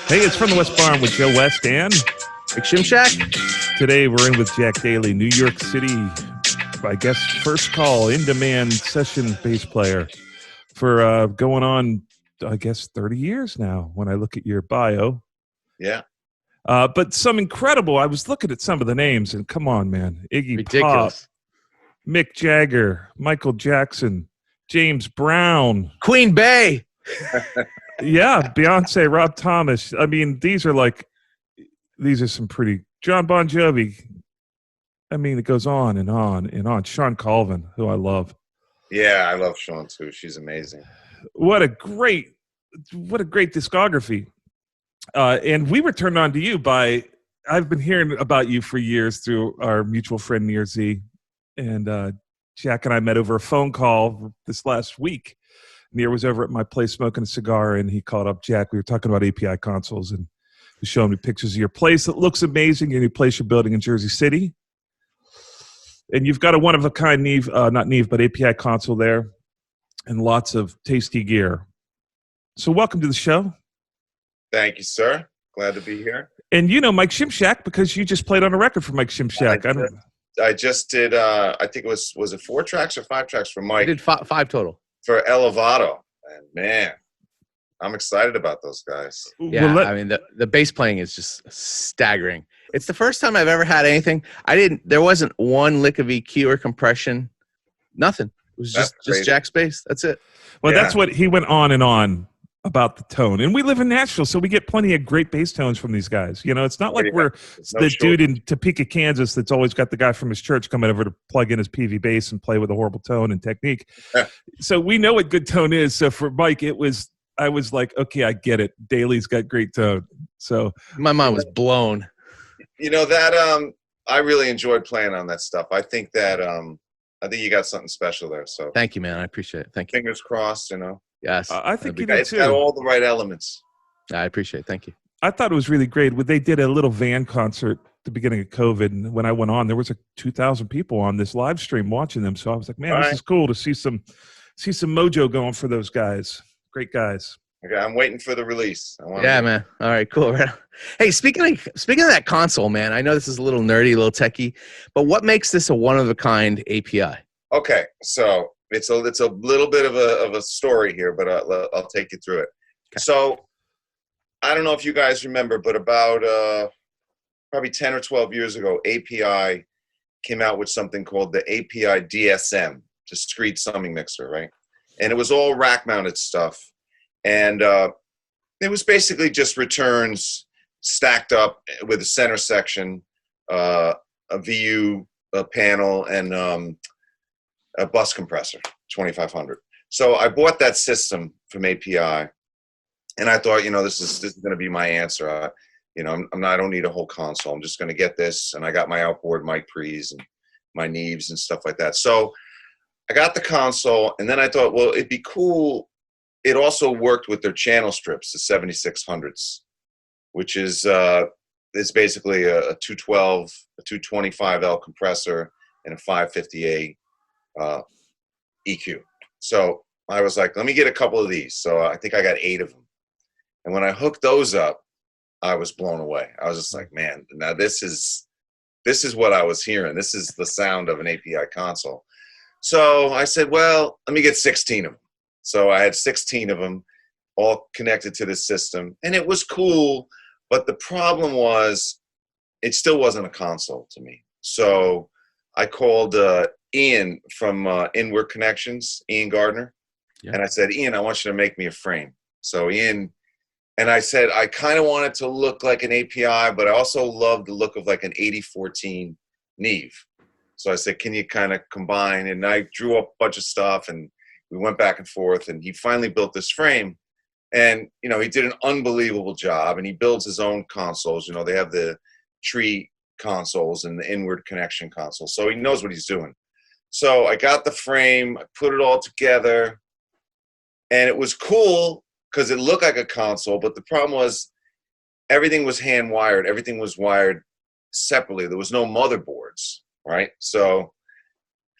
Hey, it's From the West Barn with Joe West and Mike Shimshack. Today we're in with Jack Daley, New York City, I guess, first call, in-demand session bass player for going on, I guess, 30 years now when I look at your bio. Yeah. But some incredible, I was looking at some of the names, and come on, man. Iggy Pop, Mick Jagger, Michael Jackson, James Brown. Queen Bey. Yeah, Beyonce, Rob Thomas. I mean, these are some pretty... Jon Bon Jovi. I mean, it goes on and on and on. Sean Colvin, who I love. Yeah, I love Sean too. She's amazing. What a great discography. And we were turned on to you by... I've been hearing about you for years through our mutual friend Near Z. And Jack and I met over a phone call this last week. Near was over at my place smoking a cigar, and he called up Jack. We were talking about API consoles, and he showed me pictures of your place. It looks amazing, your new place you're building in Jersey City. And you've got a one-of-a-kind Neve, not Neve, but API console there, and lots of tasty gear. So welcome to the show. Thank you, sir. Glad to be here. And you know Mike Shimshack because you just played on a record for Mike Shimshack. I just did, I think it was it 4 tracks or 5 tracks for Mike? I did 5 total. For Elevato. And man, I'm excited about those guys. Yeah, I mean, the bass playing is just staggering. It's the first time I've ever had anything. There wasn't one lick of EQ or compression. Nothing. It was just Jack's bass. That's it. Well, that's what he went on and on about the tone. And we live in Nashville, so we get plenty of great bass tones from these guys. You know, it's not like dude in Topeka, Kansas that's always got the guy from his church coming over to plug in his PV bass and play with a horrible tone and technique. So we know what good tone is. So for Mike, I was like, okay, I get it. Daley's got great tone. So my mind was blown. You know, that I really enjoyed playing on that stuff. I think that I think you got something special there. So thank you, man. I appreciate it. Thank you. Fingers crossed, you know. Yes. I think you did it's too. got all the right elements. I appreciate it. Thank you. I thought it was really great. They did a little van concert at the beginning of COVID, and when I went on, there was 2,000 people on this live stream watching them. So I was like, man, this is cool to see some mojo going for those guys. Great guys. Okay, I'm waiting for the release. Man. All right, cool. Hey, speaking of that console, man, I know this is a little nerdy, a little techie, but what makes this a one-of-a-kind API? Okay, so it's a little bit of a story here, but I'll take you through it. Okay. So I don't know if you guys remember, but about probably 10 or 12 years ago, API came out with something called the API DSM, discrete summing mixer, right? And it was all rack-mounted stuff. And it was basically just returns stacked up with a center section, a VU panel, and a bus compressor, 2500. So I bought that system from API, and I thought, you know, this is going to be my answer. You know, I don't need a whole console. I'm just going to get this, and I got my outboard mic pre's and my Neves and stuff like that. So I got the console, and then I thought, well, it'd be cool. It also worked with their channel strips, the 7600s, which is it's basically a 212, a 225L compressor, and a 550A EQ. So I was like, let me get a couple of these. So I think I got 8 of them. And when I hooked those up, I was blown away. I was just like, man, now this is what I was hearing. This is the sound of an API console. So I said, well, let me get 16 of them. So I had 16 of them all connected to this system. And it was cool, but the problem was it still wasn't a console to me. So I called Ian from Inward Connections, Ian Gardner. Yeah. And I said, Ian, I want you to make me a frame. So Ian, and I said, I kind of want it to look like an API, but I also love the look of like an 8014 Neve. So I said, can you kind of combine? And I drew up a bunch of stuff, and we went back and forth, and he finally built this frame. And, you know, he did an unbelievable job, and he builds his own consoles. You know, they have the tree consoles and the inward connection console. So he knows what he's doing. So I got the frame, I put it all together, and it was cool because it looked like a console, but the problem was everything was hand wired. Everything was wired separately. There was no motherboards, right? So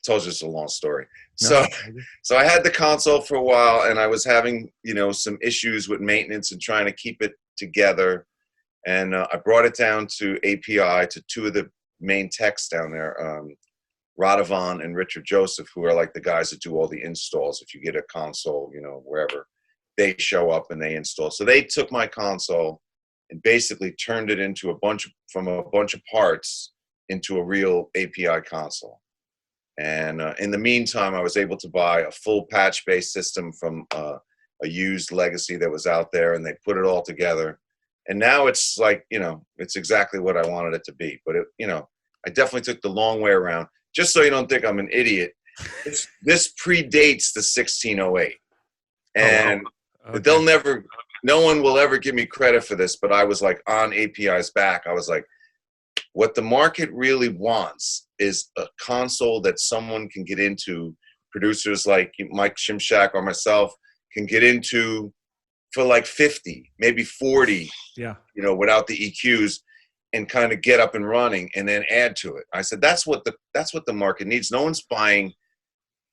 told you it's a long story. No. So I had the console for a while, and I was having, you know, some issues with maintenance and trying to keep it together. And I brought it down to API to two of the main techs down there, Radovan and Richard Joseph, who are like the guys that do all the installs. If you get a console, you know, wherever, they show up and they install. So they took my console and basically turned it into a bunch of parts into a real API console. And in the meantime, I was able to buy a full patch-based system from a used Legacy that was out there, and they put it all together. And now it's like, you know, it's exactly what I wanted it to be. But, it, you know, I definitely took the long way around. Just so you don't think I'm an idiot, this predates the 1608. And okay. No one will ever give me credit for this, but I was like on API's back. I was like, what the market really wants is a console that someone can get into, producers like Mike Shimshack or myself can get into for like 50, maybe 40, you know, without the EQs, and kind of get up and running and then add to it. I said, that's what the market needs. No one's buying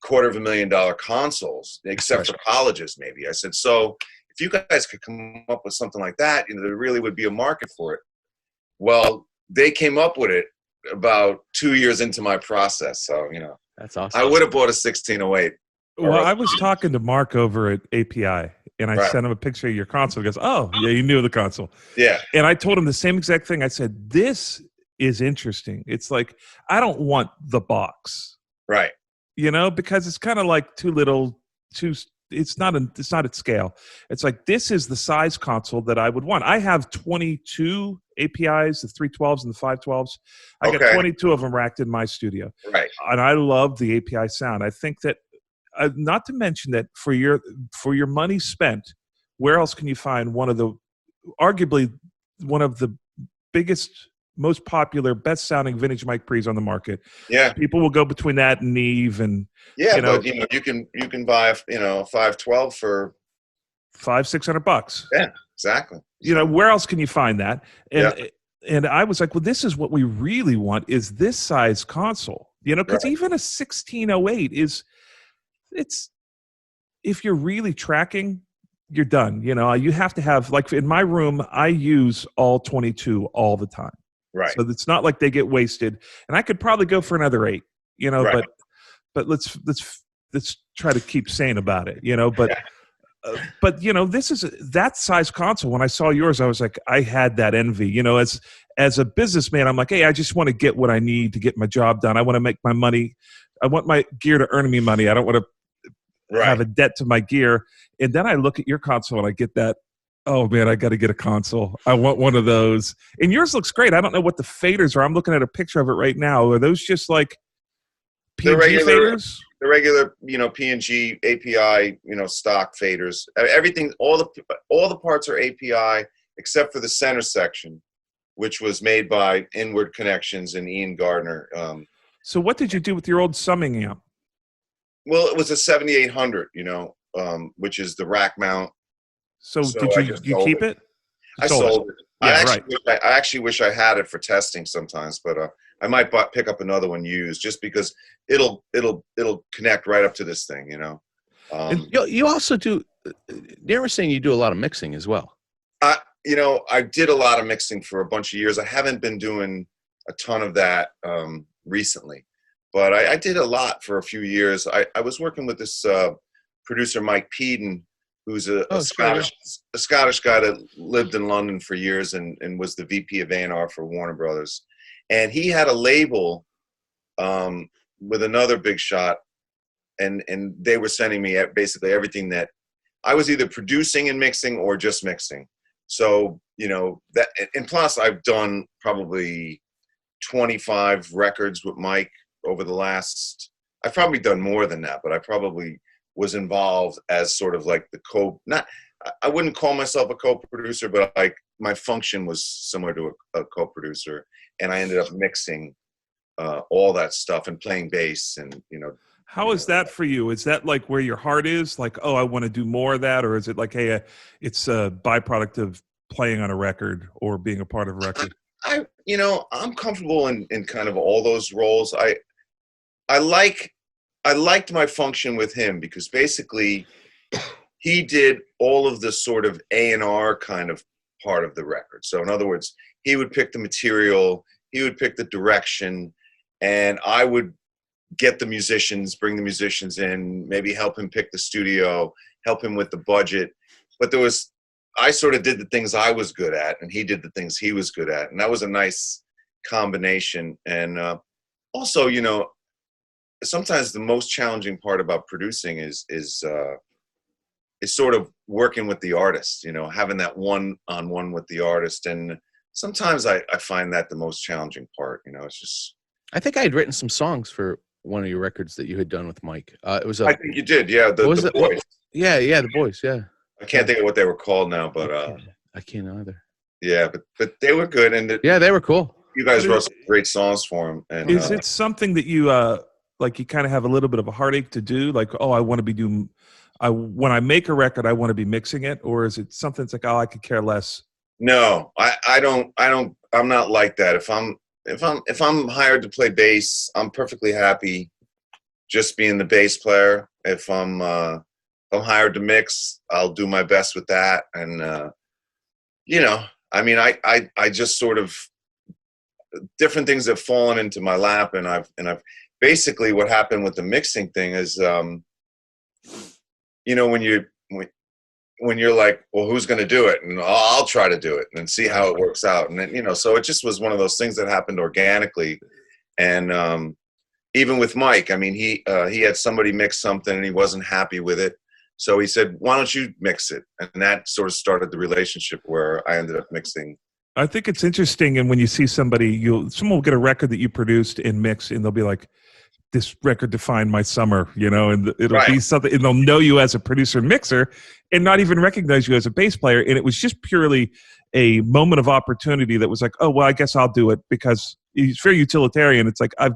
$250,000 consoles, except for colleges, maybe. I said, so if you guys could come up with something like that, you know, there really would be a market for it. Well, they came up with it about 2 years into my process. So, you know, that's awesome. I would have bought a 1608. Well, I was talking to Mark over at API, and I sent him a picture of your console. He goes, oh, yeah, you knew the console. Yeah. And I told him the same exact thing. I said, this is interesting. It's like, I don't want the box. Right. You know, because it's kind of like it's not at scale. It's like, this is the size console that I would want. I have 22 APIs, the 312s and the 512s. I got 22 of them racked in my studio. Right. And I love the API sound. I think that, not to mention that for your money spent, where else can you find arguably one of the biggest, most popular, best sounding vintage mic pre's on the market? Yeah, people will go between that and Neve, and but you know, you can buy, you know, a 512 for $500-600. Yeah, exactly. You know, where else can you find that? And I was like, well, this is what we really want, is this size console. You know, because even a 1608 it's, if you're really tracking, you're done. You know, you have to have, like in my room, I use all 22 all the time. Right. So it's not like they get wasted. And I could probably go for another 8, you know, but let's try to keep sane about it, you know, but you know, this is that size console. When I saw yours, I was like, I had that envy, you know, as a businessman, I'm like, hey, I just want to get what I need to get my job done. I want to make my money. I want my gear to earn me money. I don't want to have a debt to my gear. And then I look at your console and I get that, oh man, I got to get a console. I want one of those. And yours looks great. I don't know what the faders are. I'm looking at a picture of it right now. Are those just like PNG faders? The regular, you know, PNG API, you know, stock faders. Everything, all the parts are API except for the center section, which was made by Inward Connections and Ian Gardner. So what did you do with your old summing amp? Well, it was a 7800, you know, which is the rack mount. So did you keep it? I sold it. Yeah, I actually wish I had it for testing sometimes, but I might pick up another one used just because it'll connect right up to this thing, you know. And you also do. You were saying you do a lot of mixing as well. You know, I did a lot of mixing for a bunch of years. I haven't been doing a ton of that recently, but I did a lot for a few years. I was working with this producer, Mike Peden, who's a Scottish guy that lived in London for years and was the VP of A&R for Warner Brothers. And he had a label with another big shot, and they were sending me basically everything that I was either producing and mixing or just mixing. So, you know, that, and plus I've done probably 25 records with Mike over the last, I've probably done more than that, but I probably was involved as sort of like I wouldn't call myself a co-producer, but like my function was similar to a co-producer, and I ended up mixing all that stuff and playing bass, and you know. How is that for you? Is that like where your heart is? Like, oh, I want to do more of that, or is it like, hey, it's a byproduct of playing on a record or being a part of a record? I'm comfortable in kind of all those roles. I like I liked my function with him because basically he did all of the sort of A&R kind of part of the record. So in other words, he would pick the material, he would pick the direction, and I would get the musicians, bring the musicians in, maybe help him pick the studio, help him with the budget. But I sort of did the things I was good at, and he did the things he was good at. And that was a nice combination. And also, you know, sometimes the most challenging part about producing is sort of working with the artist, you know, having that one-on-one with the artist. And sometimes I find that the most challenging part, you know. It's just, I think I had written some songs for one of your records that you had done with Mike. It was I think you did, yeah. The Boys. Yeah, the Boys, yeah. I can't think of what they were called now, but I can't either. yeah, but they were good, and yeah, they were cool. You guys wrote some great songs for him. And is it something that you like? You kind of have a little bit of a heartache to do, like, oh, I want to be doing. When I make a record, I want to be mixing it, or is it something that's like, oh, I could care less? No, I don't. I'm not like that. If I'm hired to play bass, I'm perfectly happy just being the bass player. If I'm hired to mix, I'll do my best with that. And you know, I mean, I just sort of, different things have fallen into my lap, and I've basically, what happened with the mixing thing is, you know, when you're like, well, who's going to do it? And I'll try to do it and see how it works out. And then, you know, so it just was one of those things that happened organically. And even with Mike, I mean, he had somebody mix something and he wasn't happy with it. So he said, why don't you mix it? And that sort of started the relationship where I ended up mixing. I think it's interesting. And when you see someone will get a record that you produced and mix, and they'll be like, this record defined my summer, you know, and it'll be something, and they'll know you as a producer and mixer and not even recognize you as a bass player. And it was just purely a moment of opportunity that was like, oh, well, I guess I'll do it, because he's very utilitarian. It's like, we've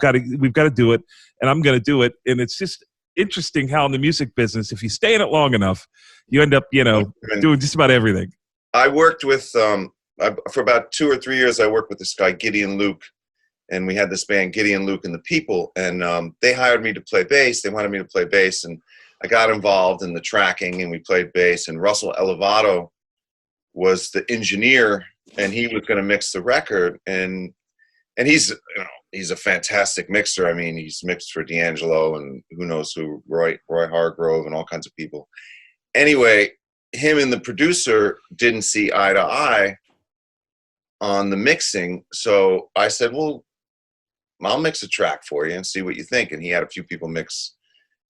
got to do it, and I'm going to do it. And it's just interesting how in the music business, if you stay in it long enough, you end up, you know, doing just about everything. I worked with, for about 2 or 3 years, I worked with this guy, Gideon Luke. And we had this band, Gideon, Luke, and the People, and they hired me to play bass. They wanted me to play bass, and I got involved in the tracking, and we played bass. And Russell Elevato was the engineer, and he was going to mix the record. And he's, you know, he's a fantastic mixer. I mean, he's mixed for D'Angelo and who knows who, Roy Hargrove, and all kinds of people. Anyway, him and the producer didn't see eye to eye on the mixing, so I said, well, I'll mix a track for you and see what you think. And he had a few people mix,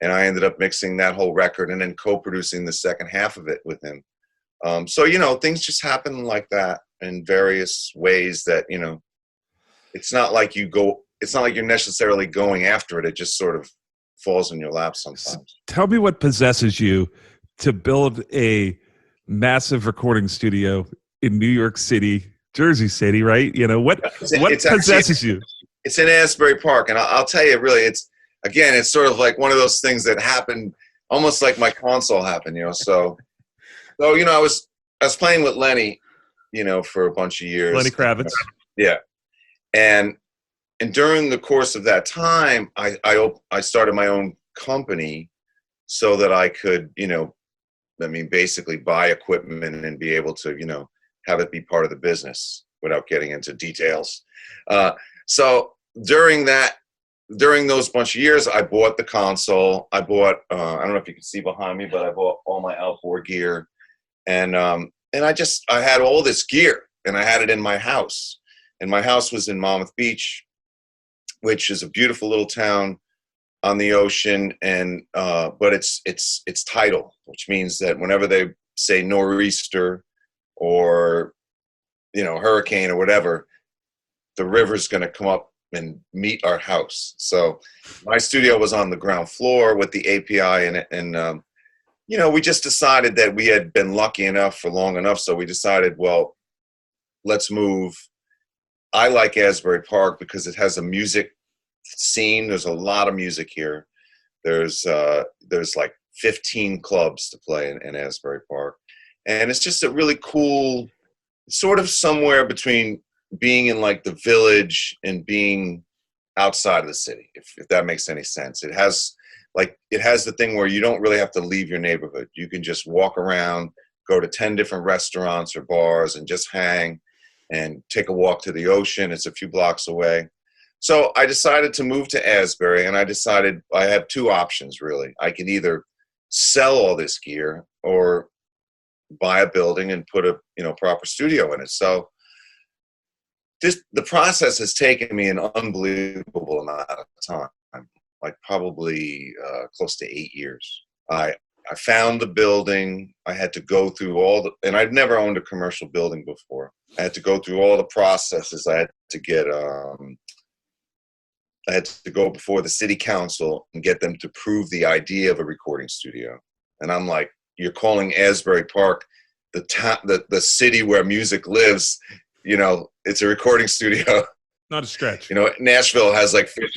and I ended up mixing that whole record and then co-producing the second half of it with him. So, you know, things just happen like that in various ways that, you know, it's not like you're necessarily going after it. It just sort of falls in your lap sometimes. So tell me what possesses you to build a massive recording studio in New York City, Jersey City, right? You know, what possesses you? It's in Asbury Park, and I'll tell you, really, it's sort of like one of those things that happened, almost like my console happened, you know. So you know, I was playing with Lenny, you know, for a bunch of years. Lenny Kravitz. Yeah, and during the course of that time, I started my own company so that I could, you know, I mean, basically buy equipment and be able to, you know, have it be part of the business without getting into details. So during those bunch of years, I bought the console. I bought, I don't know if you can see behind me, but I bought all my outboard gear. And I had all this gear, and I had it in my house. And my house was in Monmouth Beach, which is a beautiful little town on the ocean. And, but it's tidal, which means that whenever they say nor'easter or, you know, hurricane or whatever, the river's going to come up and meet our house. So my studio was on the ground floor with the API in it. And, you know, we just decided that we had been lucky enough for long enough. So we decided, well, let's move. I like Asbury Park because it has a music scene. There's a lot of music here. There's like 15 clubs to play in Asbury Park. And it's just a really cool, sort of somewhere between being in like the Village and being outside of the city, if that makes any sense. It has like it has the thing where you don't really have to leave your neighborhood. You can just walk around, go to 10 different restaurants or bars and just hang and take a walk to the ocean. It's a few blocks away. So I decided to move to Asbury, and I decided I have two options, really. I can either sell all this gear or buy a building and put a proper studio in it. So the process has taken me an unbelievable amount of time, like probably close to 8 years. I found the building. I had to go through and I'd never owned a commercial building before. I had to go through all the processes. I had to get, I had to go before the city council and get them to prove the idea of a recording studio. And I'm like, you're calling Asbury Park the city where music lives, it's a recording studio. Not a stretch. Nashville has like 50,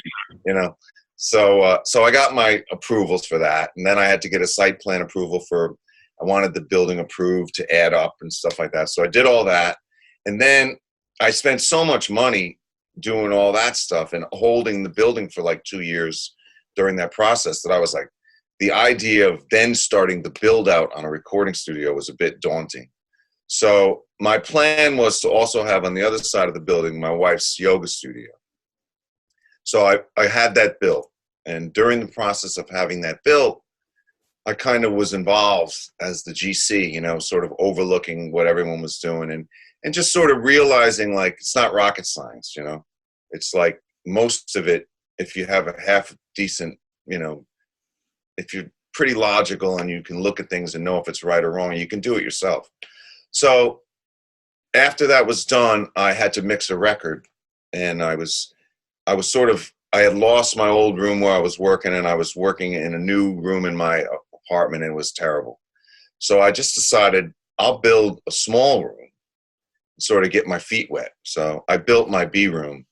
So I got my approvals for that. And then I had to get a site plan approval I wanted the building approved to add up and stuff like that. So I did all that. And then I spent so much money doing all that stuff and holding the building for like 2 years during that process that I was like, the idea of then starting the build out on a recording studio was a bit daunting. So my plan was to also have on the other side of the building my wife's yoga studio. So I had that built. And during the process of having that built, I kind of was involved as the GC, sort of overlooking what everyone was doing and just sort of realizing like it's not rocket science, It's like most of it, if you have a half decent, if you're pretty logical and you can look at things and know if it's right or wrong, you can do it yourself. So after that was done, I had to mix a record, and I had lost my old room where I was working, and I was working in a new room in my apartment, and it was terrible. So I just decided I'll build a small room and sort of get my feet wet. So I built my B room.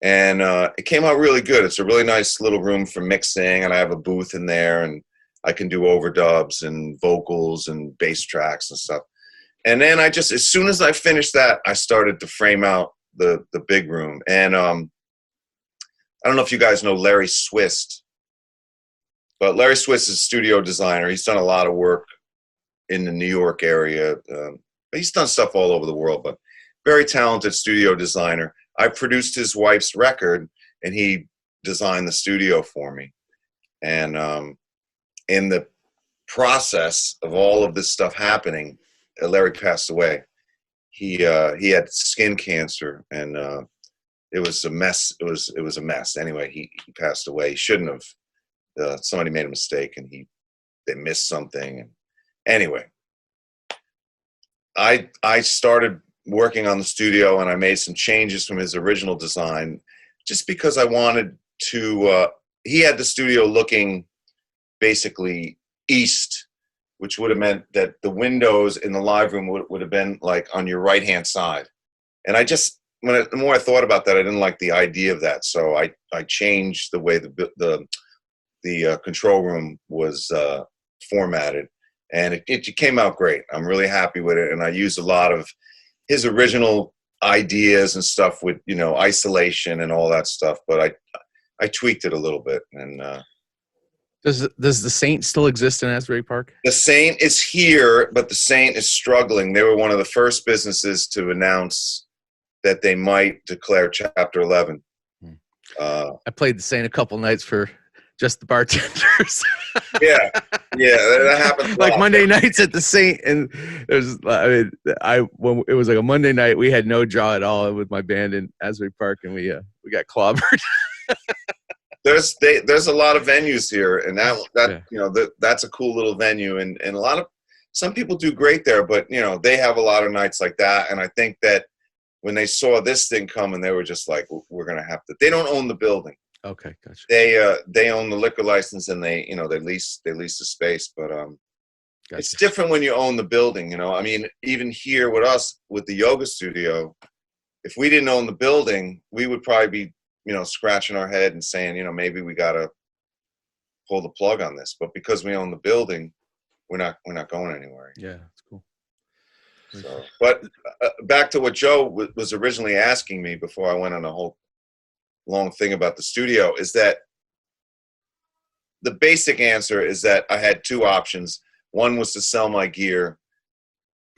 And it came out really good. It's a really nice little room for mixing, and I have a booth in there, and I can do overdubs and vocals and bass tracks and stuff. And then as soon as I finished that, I started to frame out the big room. And I don't know if you guys know Larry Swist, but Larry Swist is a studio designer. He's done a lot of work in the New York area. He's done stuff all over the world, but very talented studio designer. I produced his wife's record, and he designed the studio for me. And in the process of all of this stuff happening, Larry passed away. He had skin cancer, and it was a mess. It was a mess. Anyway, he passed away. He shouldn't have. Somebody made a mistake, and they missed something. And anyway, I started working on the studio, and I made some changes from his original design just because I wanted to, he had the studio looking basically east, which would have meant that the windows in the live room would have been like on your right-hand side. And the more I thought about that, I didn't like the idea of that. So I changed the way the control room was formatted, and it came out great. I'm really happy with it. And I used a lot of his original ideas and stuff with, isolation and all that stuff, but I tweaked it a little bit. And does the Saint still exist in Asbury Park? The Saint is here, but the Saint is struggling. They were one of the first businesses to announce that they might declare Chapter 11. I played the Saint a couple nights for just the bartenders. yeah, that happens. Like Monday nights at the Saint, and when it was like a Monday night, we had no draw at all with my band in Asbury Park, and we got clobbered. There's a lot of venues here, and that's a cool little venue, and some people do great there, but they have a lot of nights like that, and I think that when they saw this thing coming, they were just like, we're gonna have to. They don't own the building. Okay, gotcha. They own the liquor license, and they lease the space, but gotcha. It's different when you own the building. I mean, even here with us with the yoga studio, if we didn't own the building, we would probably be scratching our head and saying, maybe we gotta pull the plug on this. But because we own the building, we're not going anywhere. Yeah, that's cool. So, but back to what Joe was originally asking me before I went on a whole long thing about the studio, is that the basic answer is that I had two options. One was to sell my gear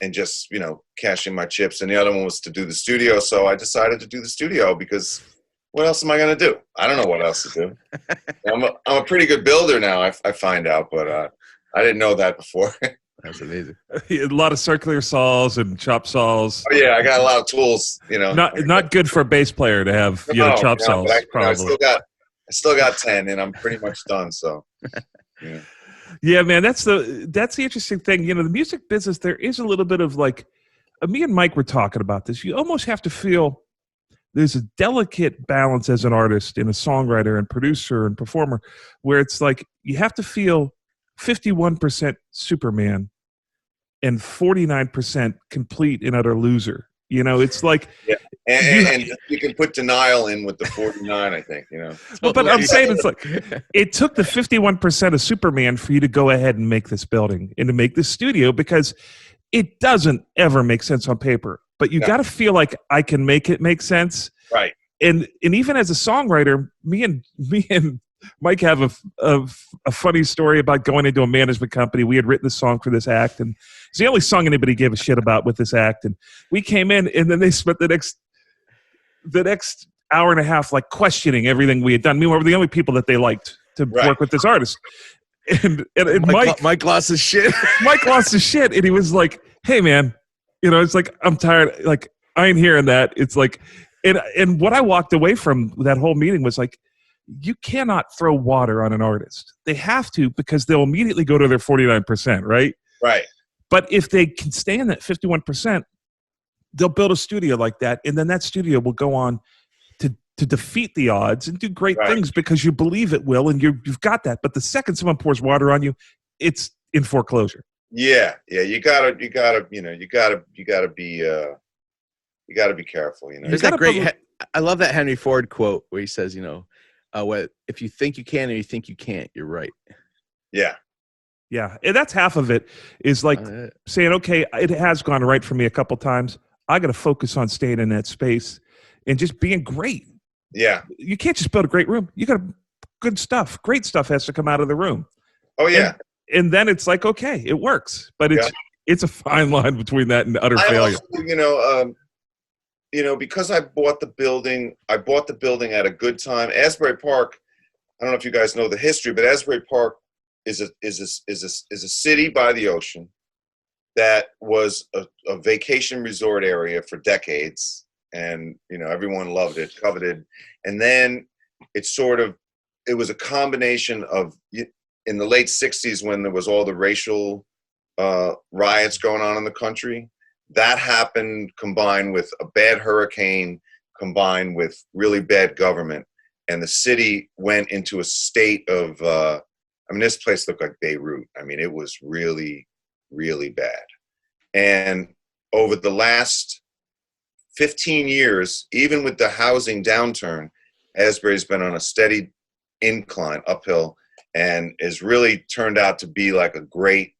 and just, cash in my chips. And the other one was to do the studio. So I decided to do the studio because what else am I going to do? I don't know what else to do. I'm a pretty good builder now, I find out, but I didn't know that before. That's amazing. A lot of circular saws and chop saws. Oh yeah, I got a lot of tools. Not good for a bass player to have chop saws. Probably. I still got 10, and I'm pretty much done. So. Yeah. Yeah, man, that's the interesting thing. The music business, there is a little bit of like, me and Mike were talking about this. You almost have to feel there's a delicate balance as an artist and a songwriter and producer and performer where it's like you have to feel 51% Superman and 49% complete and utter loser. It's like, yeah. And you can put denial in with the 49, I think, But I'm saying it's like, it took the 51% of Superman for you to go ahead and make this building and to make this studio, because it doesn't ever make sense on paper, but you got to feel like I can make it make sense. Right. And even as a songwriter, me and Mike have a funny story about going into a management company. We had written the song for this act, and it's the only song anybody gave a shit about with this act. And we came in, and then they spent the next hour and a half like questioning everything we had done. We were the only people that they liked to work with this artist. And Mike lost his shit. Mike lost his shit, and he was like, "Hey, man, it's like I'm tired. Like I ain't hearing that." It's like, and what I walked away from that whole meeting was like, you cannot throw water on an artist. They have to, because they'll immediately go to their 49%, right? Right. But if they can stay in that 51%, they'll build a studio like that, and then that studio will go on to defeat the odds and do great things because you believe it will, and you've got that. But the second someone pours water on you, it's in foreclosure. Yeah. You gotta be careful. There's that great. I love that Henry Ford quote where he says, if you think you can or you think you can't, you're right. Yeah. Yeah. And that's half of it, is like saying, okay, it has gone right for me a couple times. I got to focus on staying in that space and just being great. Yeah. You can't just build a great room. You got good stuff. Great stuff has to come out of the room. Oh yeah. And then it's like, okay, it works, but it's a fine line between that and utter failure. Also, because I bought the building at a good time. Asbury Park, I don't know if you guys know the history, but Asbury Park is a city by the ocean that was a vacation resort area for decades, and everyone loved it, coveted. And then it was a combination of, in the late 60s when there was all the racial riots going on in the country. That happened, combined with a bad hurricane, combined with really bad government. And the city went into a state of, this place looked like Beirut. It was really, really bad. And over the last 15 years, even with the housing downturn, Asbury's been on a steady incline, uphill, and has really turned out to be like a great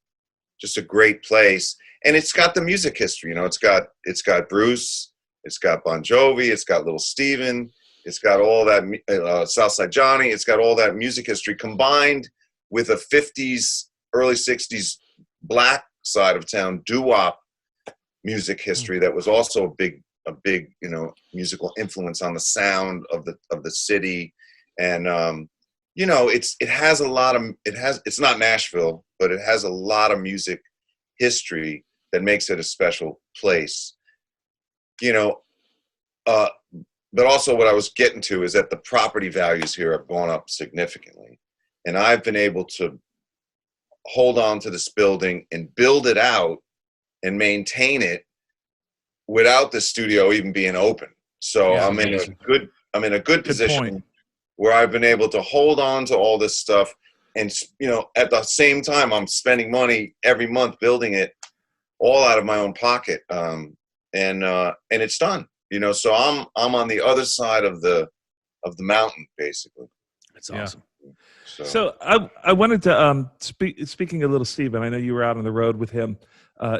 place. And it's got the music history, it's got Bruce, it's got Bon Jovi, it's got Little Steven, it's got all that Southside Johnny, it's got all that music history combined with a 50s, early 60s black side of town doo-wop music history that was also a big musical influence on the sound of the city. And it's not Nashville, but it has a lot of music history that makes it a special place, but also what I was getting to is that the property values here have gone up significantly, and I've been able to hold on to this building and build it out and maintain it without the studio even being open. So I'm in a good position where I've been able to hold on to all this stuff. And, at the same time, I'm spending money every month building it all out of my own pocket. And it's done, so I'm on the other side of the mountain, basically. That's awesome. So I wanted to, speaking of Little Steven, I know you were out on the road with him.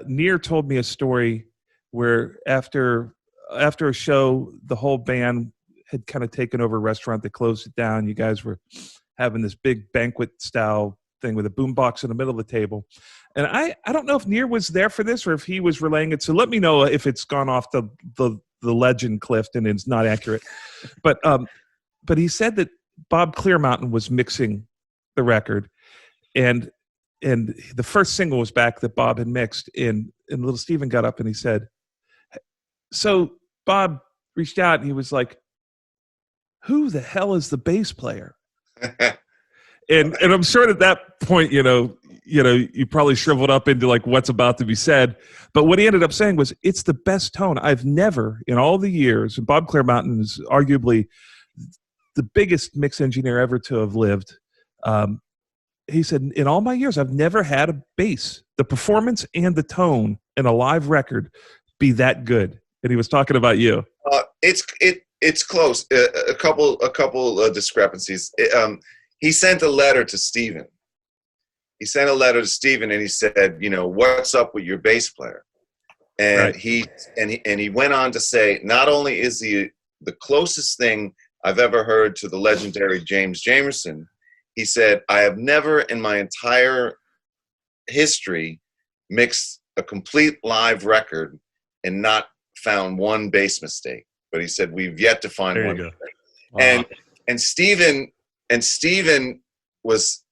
Near told me a story where after a show, the whole band had kind of taken over a restaurant. They closed it down. You guys were having this big banquet style thing with a boombox in the middle of the table. And I don't know if Near was there for this or if he was relaying it. So let me know if it's gone off the legend cliff and it's not accurate. But he said that Bob Clearmountain was mixing the record, and the first single was back that Bob had mixed, and little Steven got up and he said, so Bob reached out and he was like, who the hell is the bass player? and I'm sure at that point, you probably shriveled up into like what's about to be said. But what he ended up saying was, it's the best tone. I've never, in all the years, and Bob Clearmountain is arguably the biggest mix engineer ever to have lived. He said, in all my years, I've never had a bass, the performance and the tone in a live record be that good. And he was talking about you. It's close. A couple discrepancies. He sent a letter to Steven. He sent a letter to Steven and he said, what's up with your bass player? And right. he went on to say, not only is he the closest thing I've ever heard to the legendary James Jamerson, he said, I have never in my entire history mixed a complete live record and not found one bass mistake. But he said, we've yet to find one mistake. Wow. And Steven was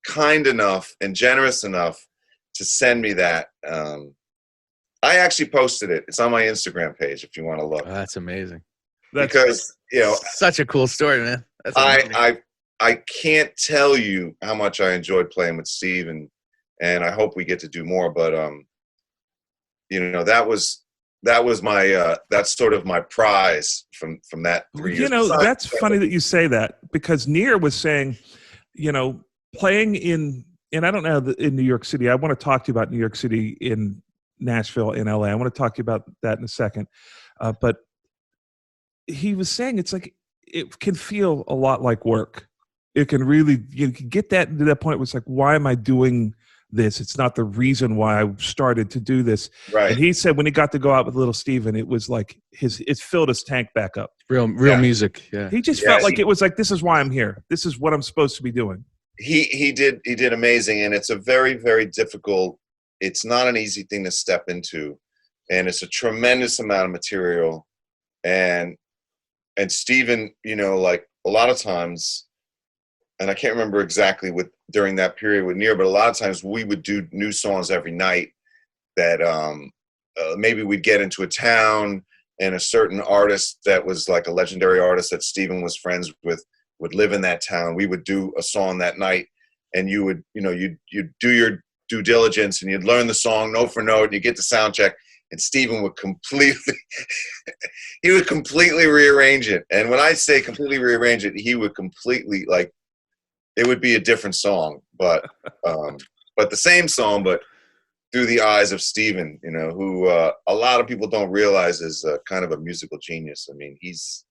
kind enough and generous enough to send me that. I actually posted it. It's on my Instagram page if you want to look. Oh, that's amazing. Because such a cool story, man. That's I can't tell you how much I enjoyed playing with Steve, and I hope we get to do more. But that was my that's sort of my prize from that 3 years. That's funny that you say that, because Near was saying, playing in I don't know, in New York City. I want to talk to you about New York City, in Nashville, in LA. I want to talk to you about that in a second. But he was saying it's like it can feel a lot like work. It can really, you can get that to that point where it's like, why am I doing this? It's not the reason why I started to do this. Right. And he said when he got to go out with little Steven, it was like it filled his tank back up. Real music. Yeah. He just felt like it was like, this is why I'm here. This is what I'm supposed to be doing. He did amazing. And it's a very, very difficult, it's not an easy thing to step into. And it's a tremendous amount of material. And Steven, like a lot of times, and I can't remember exactly during that period with Near, but a lot of times we would do new songs every night that maybe we'd get into a town and a certain artist that was like a legendary artist that Steven was friends with would live in that town. We would do a song that night, and you would, you'd do your due diligence and you'd learn the song note for note and you get the sound check, and Steven would completely rearrange it. And when I say completely rearrange it, he would completely, like, it would be a different song, but the same song, but through the eyes of Steven, who a lot of people don't realize is kind of a musical genius. I mean, he's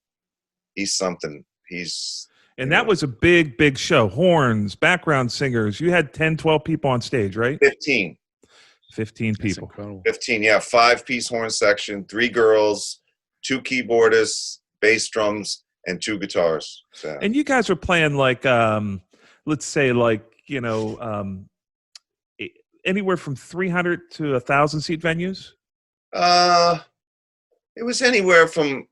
something. And that was a big, big show. Horns, background singers. You had 10, 12 people on stage, right? 15. 15 people. 15, yeah. 5-piece horn section, 3 girls, 2 keyboardists, bass drums, and 2 guitars. So. And you guys were playing like, let's say like, anywhere from 300 to 1,000 seat venues? It was anywhere from,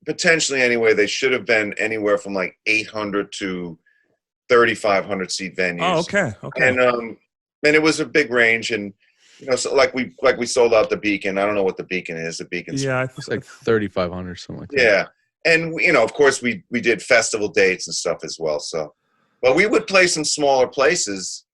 potentially anyway, they should have been anywhere from like 800 to 3,500 seat venues. Oh, okay. And it was a big range, and so like we sold out the Beacon. I don't know what the Beacon is. The Beacon's it's like 3,500, something like that. Yeah, and of course we did festival dates and stuff as well. So, but we would play some smaller places,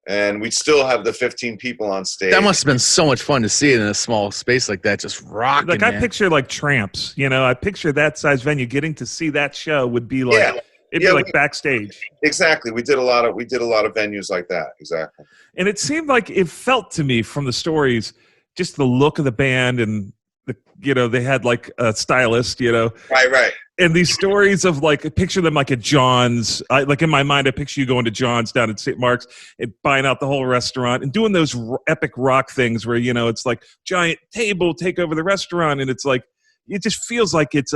and we'd still have the 15 people on stage. That must have been so much fun to see it in a small space like that, just rocking. Like, I picture like Tramps. I picture that size venue. Getting to see that show would be like it'd be like backstage. Exactly. We did a lot of venues like that. Exactly. And it seemed like, it felt to me from the stories, just the look of the band, and they had like a stylist. Right. And these stories of like, I picture them like at John's. Like in my mind, I picture you going to John's down at St. Mark's and buying out the whole restaurant and doing those epic rock things where, it's like giant table take over the restaurant. And it's like, it just feels like it's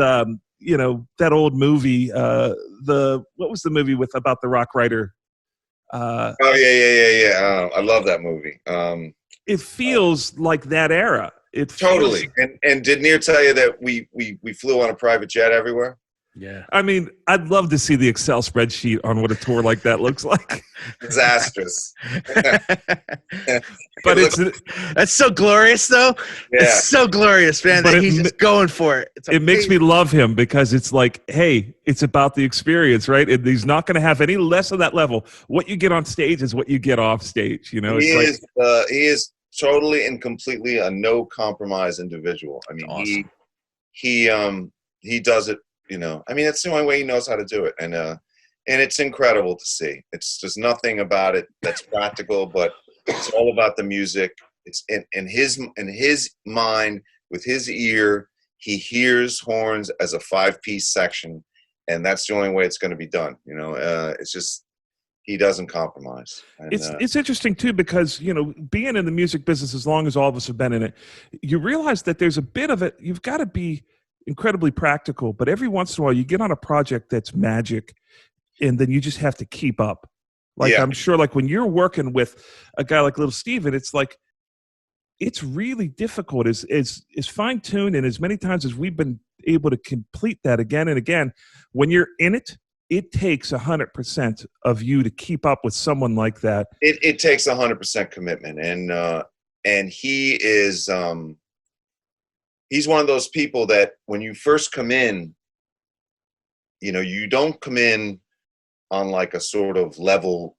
that old movie, what was the movie about the rock writer? Oh yeah. I love that movie. It feels like that era. It totally. And did Near tell you that we flew on a private jet everywhere? Yeah. I mean, I'd love to see the Excel spreadsheet on what a tour like that looks like. Disastrous. But that's so glorious, though. Yeah. It's so glorious, man. That he's just going for it. It makes me love him because it's like, hey, it's about the experience, right? And he's not going to have any less of that level. What you get on stage is what you get off stage. He is totally and completely a no compromise individual. I mean, awesome. He does it. I mean, that's the only way he knows how to do it, and it's incredible to see. There's nothing about it that's practical, but it's all about the music. It's in his mind, with his ear, he hears horns as a 5-piece section, and that's the only way it's going to be done. It's just he doesn't compromise. And, it's interesting too because being in the music business as long as all of us have been in it, you realize that there's a bit of it. You've got to be incredibly practical, but every once in a while you get on a project that's magic and then you just have to keep up. I'm sure when you're working with a guy like Little Steven, it's like it's really difficult as fine-tuned, and as many times as we've been able to complete that again and again, when you're in it, it takes 100% of you to keep up with someone like that. It takes 100% commitment, and he is he's one of those people that when you first come in, you don't come in on like a sort of level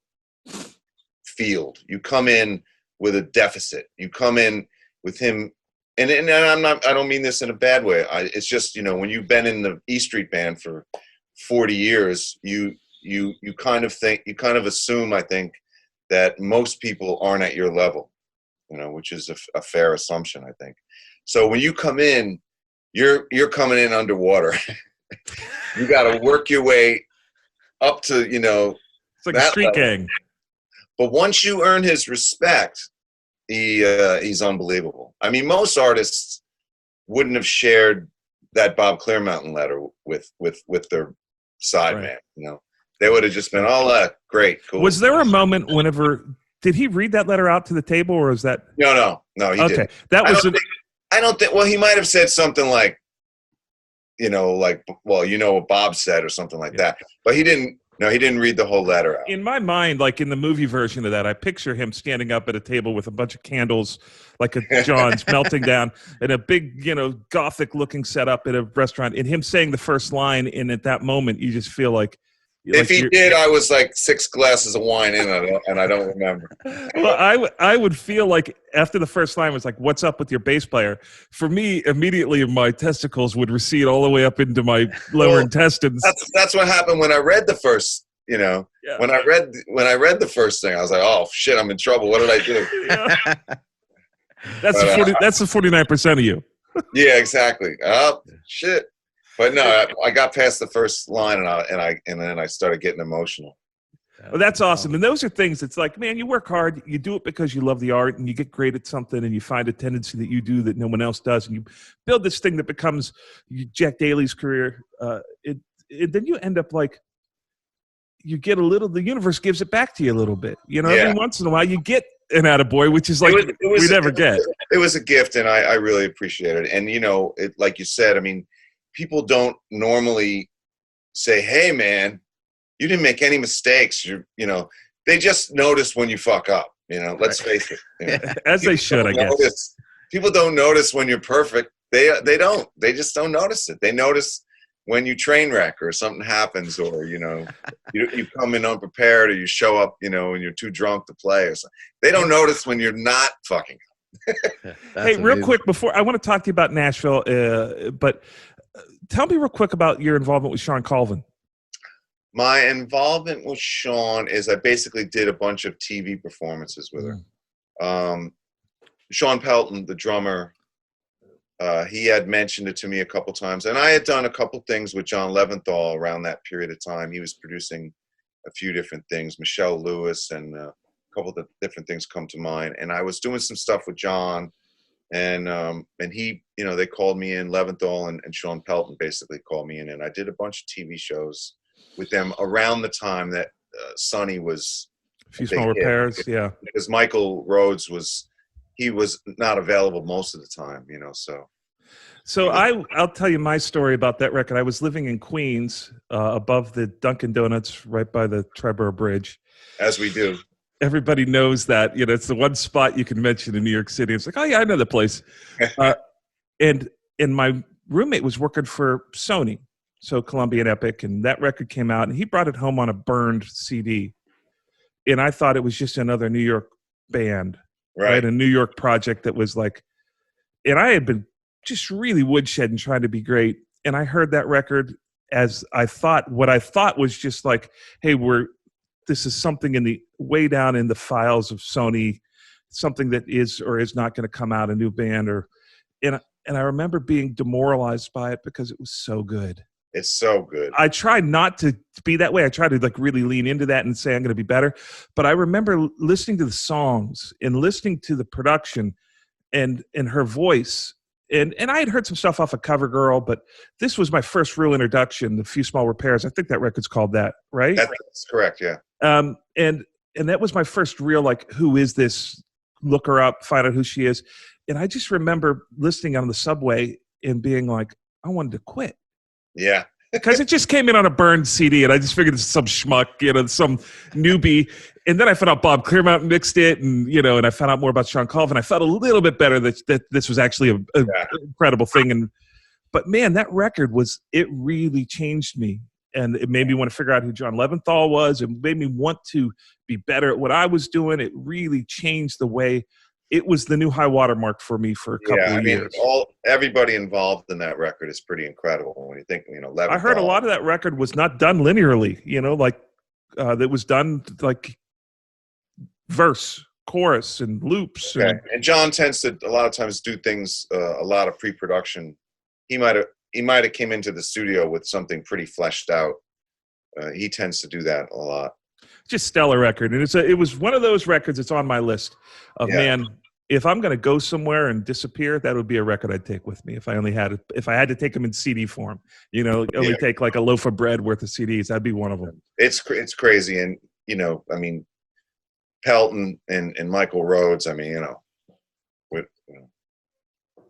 field. You come in with a deficit. You come in with him, and I don't mean this in a bad way. It's just, when you've been in the E Street Band for 40 years, you kind of assume, I think, that most people aren't at your level, which is a fair assumption, I think. So when you come in, you're coming in underwater. You got to work your way up to, it's like a street gang. But once you earn his respect, he's unbelievable. I mean, most artists wouldn't have shared that Bob Clearmountain letter with their sideman. Right. They would have just been all great, cool. Was there a moment whenever did he read that letter out to the table, or was that no? He didn't. That was. I don't think. Well, he might have said something like, what Bob said or something like that. But he didn't. No, he didn't read the whole letter out. In my mind, like in the movie version of that, I picture him standing up at a table with a bunch of candles, like a John's melting down, and a big, gothic-looking setup at a restaurant, and him saying the first line. And at that moment, you just feel like. If he did, I was like 6 glasses of wine in, and I don't remember. Well, I would feel like after the first line was like, "What's up with your bass player?" For me, immediately my testicles would recede all the way up into my lower intestines. That's what happened when I read the first. Yeah. When I read the first thing, I was like, "Oh shit, I'm in trouble. What did I do?" Yeah. That's the 49% of you. Yeah, exactly. Oh shit. But no, I got past the first line, and then I started getting emotional. Well, that's awesome. And those are things that's like, man, you work hard, you do it because you love the art, and you get great at something, and you find a tendency that you do that no one else does, and you build this thing that becomes Jack Daley's career. Then you end up like, you get a little, the universe gives it back to you a little bit. Every once in a while you get an attaboy, which is like we never get. It was a gift, and I really appreciate it. And, like you said, I mean, people don't normally say, "Hey, man, you didn't make any mistakes." They just notice when you fuck up. Let's face it. As they should, I guess. People don't notice when you're perfect. They don't. They just don't notice it. They notice when you train wreck or something happens, or you come in unprepared, or you show up, and you're too drunk to play, or something. They don't notice when you're not fucking up. Hey, real quick before I want to talk to you about Nashville, but. Tell me real quick about your involvement with Shawn Colvin. My involvement with Shawn is I basically did a bunch of TV performances with her. Sean Pelton, the drummer, he had mentioned it to me a couple times. And I had done a couple things with John Leventhal around that period of time. He was producing a few different things, Michelle Lewis, and a couple of different things come to mind. And I was doing some stuff with John And he, they called me in. Leventhal and Sean Pelton basically called me in, and I did a bunch of TV shows with them around the time that Sonny was a few small repairs, yeah. Because Michael Rhodes was not available most of the time, So I'll tell you my story about that record. I was living in Queens, above the Dunkin' Donuts, right by the Triborough Bridge. As we do. Everybody knows that, it's the one spot you can mention in New York City. It's like, oh yeah, I know the place. And my roommate was working for Sony, so Columbia and Epic, and that record came out, and he brought it home on a burned CD. And I thought it was just another New York band, right? A New York project that was like, and I had been just really woodshedding, trying to be great. And I heard that record as what I thought was just like, hey, this is something way down in the files of Sony, something that is or is not going to come out, a new band, and I remember being demoralized by it because it was so good. It's so good. I tried not to be that way. I tried to really lean into that and say I'm going to be better. But I remember listening to the songs and listening to the production and her voice. And I had heard some stuff off of CoverGirl, but this was my first real introduction, The Few Small Repairs. I think that record's called that, right? That's correct, yeah. And that was my first real, who is this? Look her up, find out who she is. And I just remember listening on the subway and being like, I wanted to quit. Yeah. Because it just came in on a burned CD, and I just figured it's some schmuck, some newbie. And then I found out Bob Clearmountain mixed it, and and I found out more about Sean Colvin. I felt a little bit better that this was actually an incredible thing. But man, that record it really changed me, and it made me want to figure out who John Leventhal was. It made me want to be better at what I was doing. It really changed the way. It was the new high watermark for me for a couple of years. Everybody involved in that record is pretty incredible. When you think, Leventhal. I heard a lot of that record was not done linearly. That was done like verse, chorus, and loops. Okay. And John tends to a lot of times do things, a lot of pre-production. He might have came into the studio with something pretty fleshed out. He tends to do that a lot. Just stellar record, and it was one of those records. It's on my list of man. If I'm going to go somewhere and disappear, that would be a record I'd take with me. If I had to take them in CD form, take like a loaf of bread worth of CDs, that'd be one of them. It's crazy, and Pelton and Michael Rhodes. And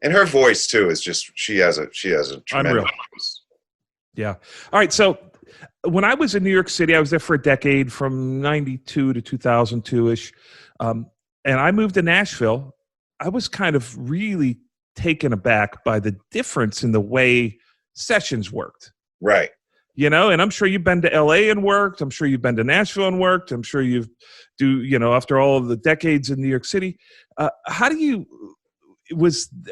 her voice too is just she has a tremendous voice. Yeah. All right, so. When I was in New York City, I was there for a decade, from 92 to 2002-ish. And I moved to Nashville. I was kind of really taken aback by the difference in the way sessions worked. Right. And I'm sure you've been to LA and worked. I'm sure you've been to Nashville and worked. I'm sure after all of the decades in New York City, are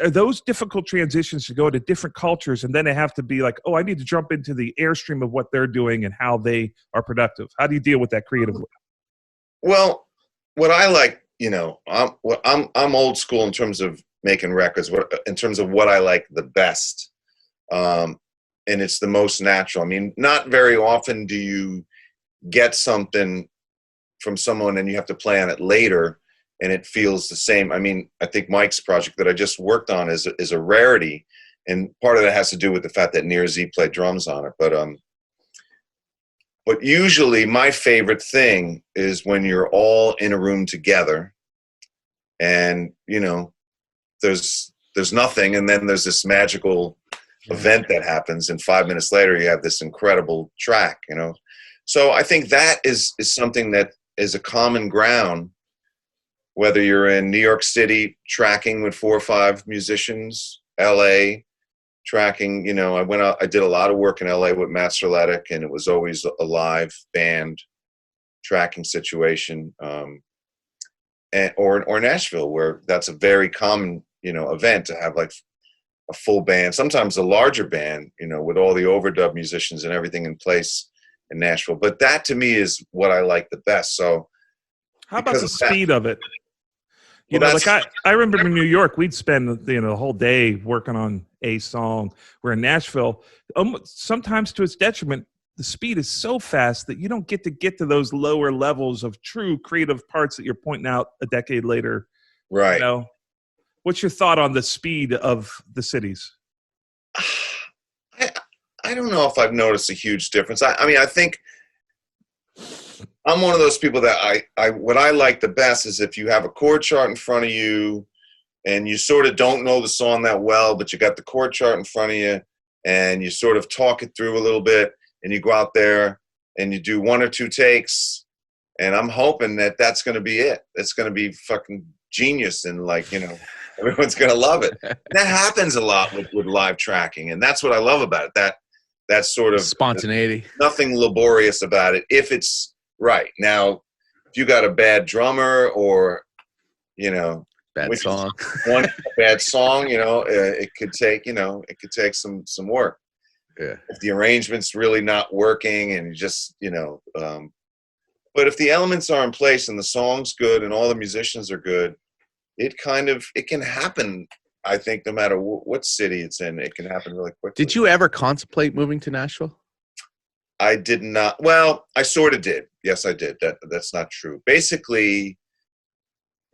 those difficult transitions to go to different cultures, and then they have to be like, oh, I need to jump into the airstream of what they're doing and how they are productive? How do you deal with that creatively? Well, what I like, I'm old school in terms of making records, in terms of what I like the best. And it's the most natural. Not very often do you get something from someone and you have to play on it later and it feels the same. I think Mike's project that I just worked on is a rarity, and part of that has to do with the fact that Nir Z played drums on it. But usually my favorite thing is when you're all in a room together, and there's nothing, and then there's this magical event that happens, and 5 minutes later you have this incredible track. So I think that is something that is a common ground. Whether you're in New York City tracking with 4 or 5 musicians, LA tracking, I went out, I did a lot of work in LA with Matt Serletic, and it was always a live band tracking situation. Or Nashville, where that's a very common, event to have like a full band, sometimes a larger band, with all the overdub musicians and everything in place in Nashville. But that to me is what I like the best. So how about the speed of it? I remember in New York, we'd spend the whole day working on a song. Where in Nashville, sometimes to its detriment, the speed is so fast that you don't get to those lower levels of true creative parts that you're pointing out a decade later. Right. What's your thought on the speed of the cities? I don't know if I've noticed a huge difference. I mean, I think I'm one of those people that what I like the best is if you have a chord chart in front of you and you sort of don't know the song that well, but you got the chord chart in front of you and you sort of talk it through a little bit and you go out there and you do 1 or 2 takes. And I'm hoping that that's going to be it. It's going to be fucking genius and like, you know, everyone's going to love it. And that happens a lot with live tracking. And that's what I love about it. That sort of spontaneity, nothing laborious about it if it's right. Now, if you got a bad drummer or, you know, bad song, one bad song, you know, it could take some work. Yeah. If the arrangement's really not working and you just, you know, but if the elements are in place and the song's good and all the musicians are good, it can happen. I think no matter what city it's in, it can happen really quickly. Did you ever contemplate moving to Nashville? I did not. Well, I sort of did. Yes, I did. That's not true. Basically,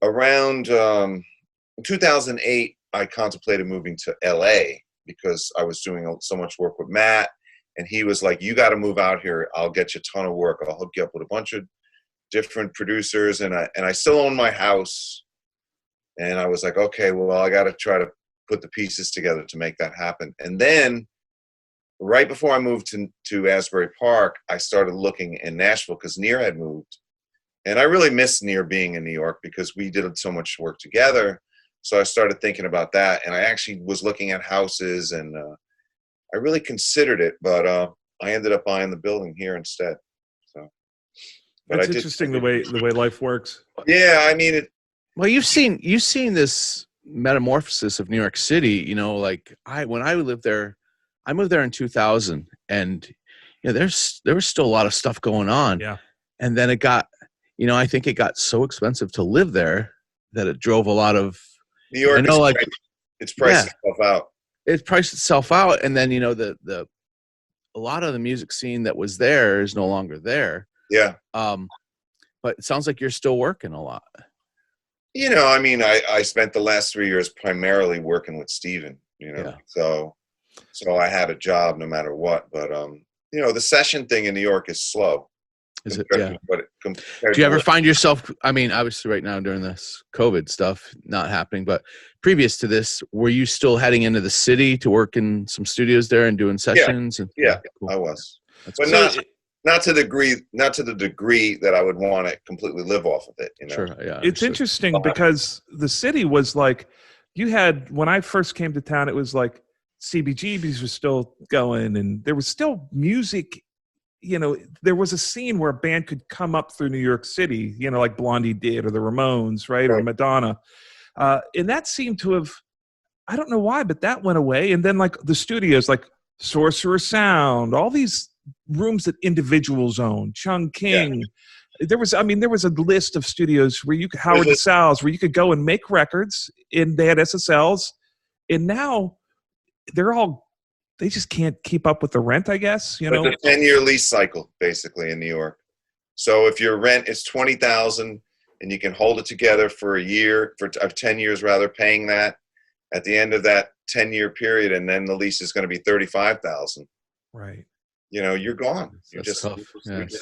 around 2008, I contemplated moving to LA because I was doing so much work with Matt, and he was like, "You got to move out here. I'll get you a ton of work. I'll hook you up with a bunch of different producers." And I still own my house. And I was like, okay, well, I got to try to put the pieces together to make that happen. And then right before I moved to Asbury Park, I started looking in Nashville because Near had moved. And I really missed Near being in New York because we did so much work together. So I started thinking about that. And I actually was looking at houses and I really considered it, but I ended up buying the building here instead. So, but it's interesting the way life works. Yeah, I mean, well, you've seen this metamorphosis of New York City. You know, like when I lived there, I moved there in 2000, and you know, there was still a lot of stuff going on. Yeah, and then it got, you know, I think it got so expensive to live there that it drove a lot of New York. I know, like it's priced itself out. It priced itself out, and then you know a lot of the music scene that was there is no longer there. Yeah. But it sounds like you're still working a lot. You know, I mean, I spent the last 3 years primarily working with Steven, you know, yeah. so I had a job no matter what. But, you know, the session thing in New York is slow. Is it? Yeah. Do you ever find yourself, I mean, obviously right now during this COVID stuff not happening, but previous to this, were you still heading into the city to work in some studios there and doing sessions? Yeah, cool. I was. But not to the degree that I would want to completely live off of it. You know? Sure, yeah. It's interesting because the city was like, you had, when I first came to town, it was like CBGBs was still going and there was still music. You know, there was a scene where a band could come up through New York City, you know, like Blondie did or the Ramones, right? Or Madonna. And that seemed to have, I don't know why, but that went away. And then like the studios, like Sorcerer Sound, all these rooms that individuals own, Chung King. Yeah. There was a list of studios where you could, Howard DeSalles, where you could go and make records, and they had SSLs. And now they just can't keep up with the rent, I guess. You know, it's a 10-year lease cycle basically in New York. So if your rent is $20,000 and you can hold it together for a year, for 10 years rather, paying that at the end of that 10-year period, and then the lease is going to be $35,000. Right. You know, you're gone. You're just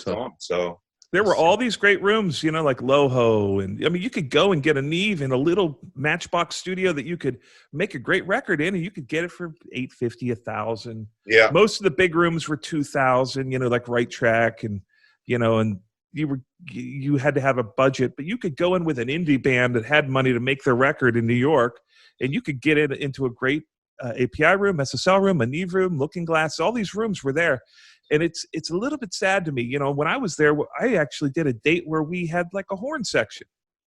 gone. So there were all these great rooms, you know, like Loho, and I mean, you could go and get a Neve in a little Matchbox studio that you could make a great record in, and you could get it for $850, $1,000. Yeah. Most of the big rooms were $2,000. You know, like Right Track, and you know, and you had to have a budget, but you could go in with an indie band that had money to make their record in New York, and you could get it into a great API room, SSL room, a Neve room, Looking Glass. All these rooms were there. And it's a little bit sad to me. You know, when I was there, I actually did a date where we had like a horn section.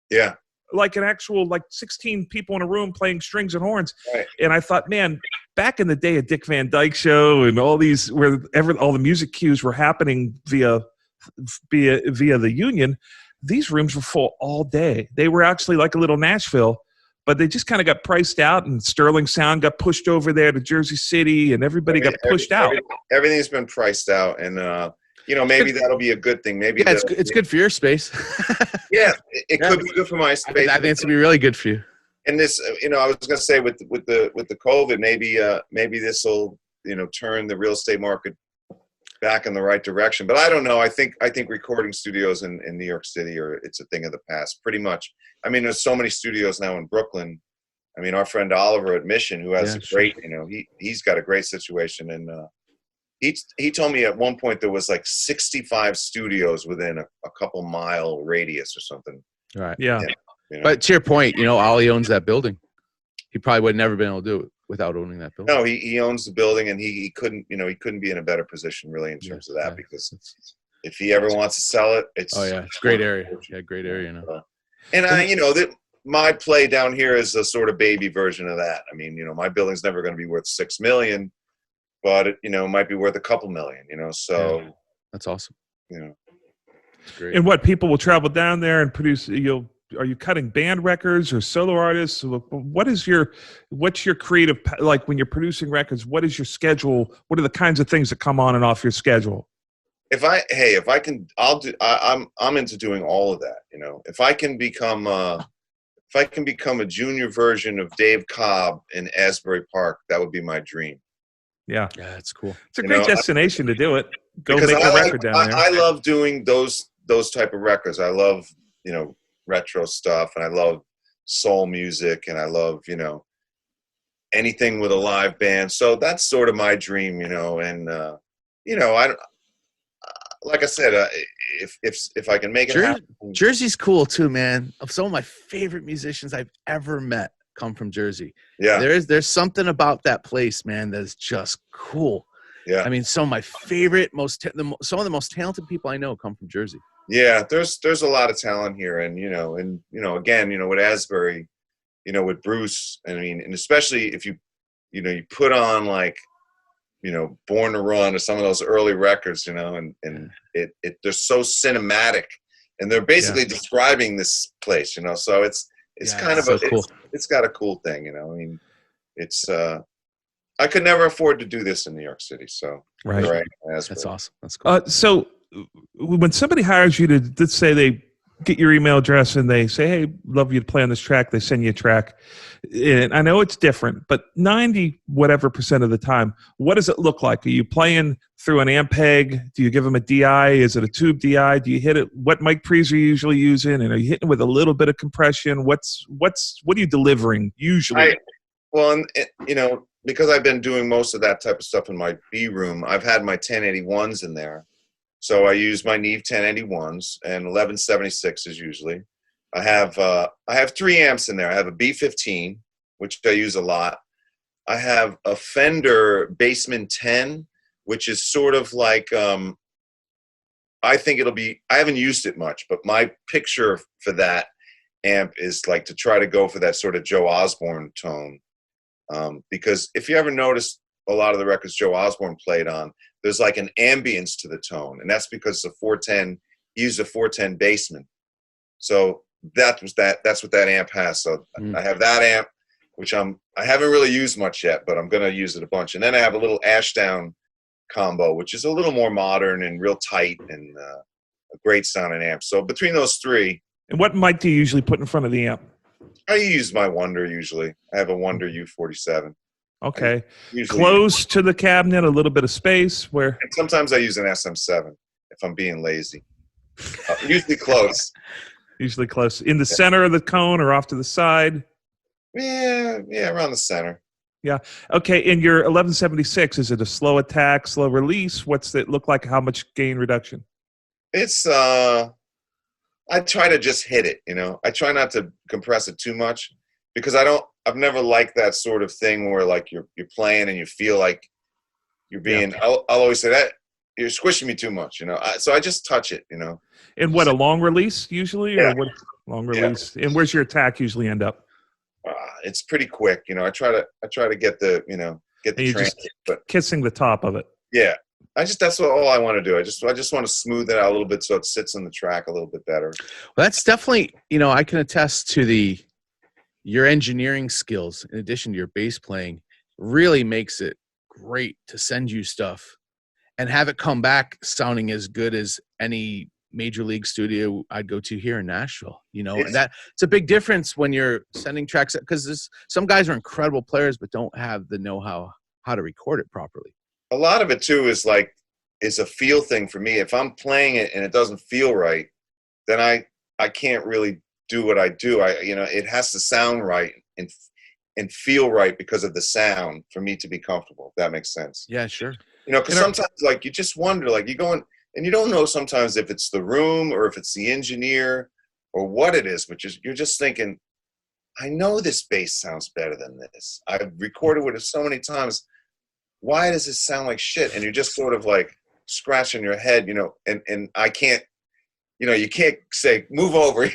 Yeah. Like an actual, like 16 people in a room playing strings and horns. Right. And I thought, man, back in the day at Dick Van Dyke Show and all these, where all the music cues were happening via the Union, these rooms were full all day. They were actually like a little Nashville. But they just kind of got priced out, and Sterling Sound got pushed over there to Jersey City, and everybody got pushed out. Everything's been priced out, and you know, maybe that'll be a good thing. Maybe it's good for your space. Yeah, it could be good for my space. I think it's gonna be really good for you. And this, I was going to say with the COVID, maybe this will, turn the real estate market back in the right direction. But I don't know. I think recording studios in New York City it's a thing of the past, pretty much. I mean, there's so many studios now in Brooklyn. I mean, our friend Oliver at Mission, who has a great, he's got a great situation, and he told me at one point there was like 65 studios within a couple mile radius or something. Right. Yeah. But to your point, Ollie owns that building. He probably would have never been able to do it without owning that building. No, he owns the building, and he couldn't be in a better position really in terms of that, because if he ever wants to sell it, it's it's a great area. Yeah, great area. And that my play down here is a sort of baby version of that. I mean, my building's never going to be worth $6 million, but it might be worth a couple million. So that's awesome. It's great. And what, people will travel down there and produce? Are you cutting band records or solo artists? What's your creative, like when you're producing records? What is your schedule? What are the kinds of things that come on and off your schedule? If I can, I'm into doing all of that. If I can become a junior version of Dave Cobb in Asbury Park, that would be my dream. Yeah, that's cool. It's a great destination to do it. Go make a record down there. I love doing those type of records. I love retro stuff, and I love soul music, and I love anything with a live band. So that's sort of my dream, and I like I said, if I can make it happen. Jersey's cool too, man. Some of my favorite musicians I've ever met come from Jersey. Yeah, there's something about that place, man, that's just cool. Yeah, I mean, some of my favorite, some of the most talented people I know come from Jersey. Yeah, there's a lot of talent here, and again, with Asbury, with Bruce, I mean, and especially if you put on like, Born to Run or some of those early records, and they're so cinematic, and they're basically describing this place, so it's kind of cool. It's got a cool thing, I mean, it's I could never afford to do this in New York City, so right. That's awesome. That's cool. So when somebody hires you to, let's say they get your email address and they say, hey, love you to play on this track, they send you a track. And I know it's different, but 90% of the time, what does it look like? Are you playing through an Ampeg? Do you give them a DI? Is it a tube DI? Do you hit it? What mic pre's are you usually using? And are you hitting with a little bit of compression? What are you delivering usually? Because I've been doing most of that type of stuff in my B room, I've had my 1081s in there. So I use my Neve 1081s and 1176s usually. I have 3 amps in there. I have a B15, which I use a lot. I have a Fender Bassman 10, which is sort of like, I haven't used it much, but my picture for that amp is like to try to go for that sort of Joe Osborne tone. Because if you ever notice a lot of the records Joe Osborne played on, there's like an ambience to the tone, and that's because the 410 used a 410 Bassman. So that's what that amp has. So I have that amp, which I haven't really used much yet, but I'm going to use it a bunch. And then I have a little Ashdown combo, which is a little more modern and real tight and a great sounding amp. So between those 3. And what mic do you usually put in front of the amp? I use my Wonder usually. I have a Wonder U47. Okay. Close to the cabinet, a little bit of space where. And sometimes I use an SM7 if I'm being lazy. Usually close. Usually close. In the center of the cone or off to the side? Yeah, around the center. Yeah. Okay. In your 1176, is it a slow attack, slow release? What's it look like? How much gain reduction? It's I try to just hit it, I try not to compress it too much because I've never liked that sort of thing where like you're playing and you feel like you're being, I'll always say that you're squishing me too much, so I just touch it, And what, a long release usually? Yeah. Or what, long release. Yeah. And where's your attack usually end up? It's pretty quick, I try to get the, get the transit, but kissing the top of it. Yeah. That's all I want to do. I just want to smooth it out a little bit so it sits on the track a little bit better. Well, that's definitely, I can attest to your engineering skills in addition to your bass playing really makes it great to send you stuff and have it come back sounding as good as any major league studio I'd go to here in Nashville, you know, and it's a big difference when you're sending tracks, because some guys are incredible players but don't have the know-how how to record it properly. A lot of it too is a feel thing for me. If I'm playing it and it doesn't feel right, then I can't really do what I do. It has to sound right and feel right because of the sound for me to be comfortable. If that makes sense. Yeah, sure. Because sometimes you just wonder, you go in and you don't know sometimes if it's the room or if it's the engineer or what it is, but you're just thinking, I know this bass sounds better than this. I've recorded with it so many times. Why does this sound like shit? And you're just sort of scratching your head, and I can't, you can't say, move over,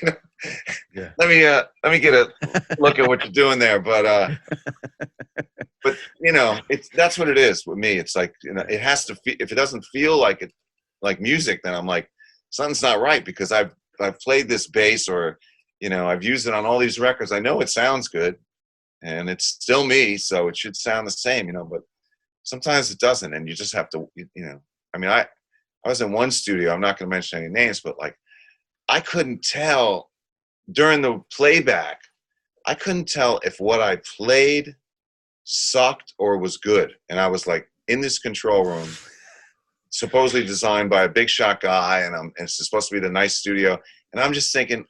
Yeah. Let me get a look at what you're doing there. But that's what it is with me. It's it has to if it doesn't feel like it, like music, then I'm like, something's not right, because I've played this bass, or, I've used it on all these records. I know it sounds good and it's still me, so it should sound the same, but sometimes it doesn't. And you just have to, I was in one studio, I'm not going to mention any names, but I couldn't tell during the playback, I couldn't tell if what I played sucked or was good. And I was in this control room, supposedly designed by a big shot guy, and it's supposed to be the nice studio. And I'm just thinking,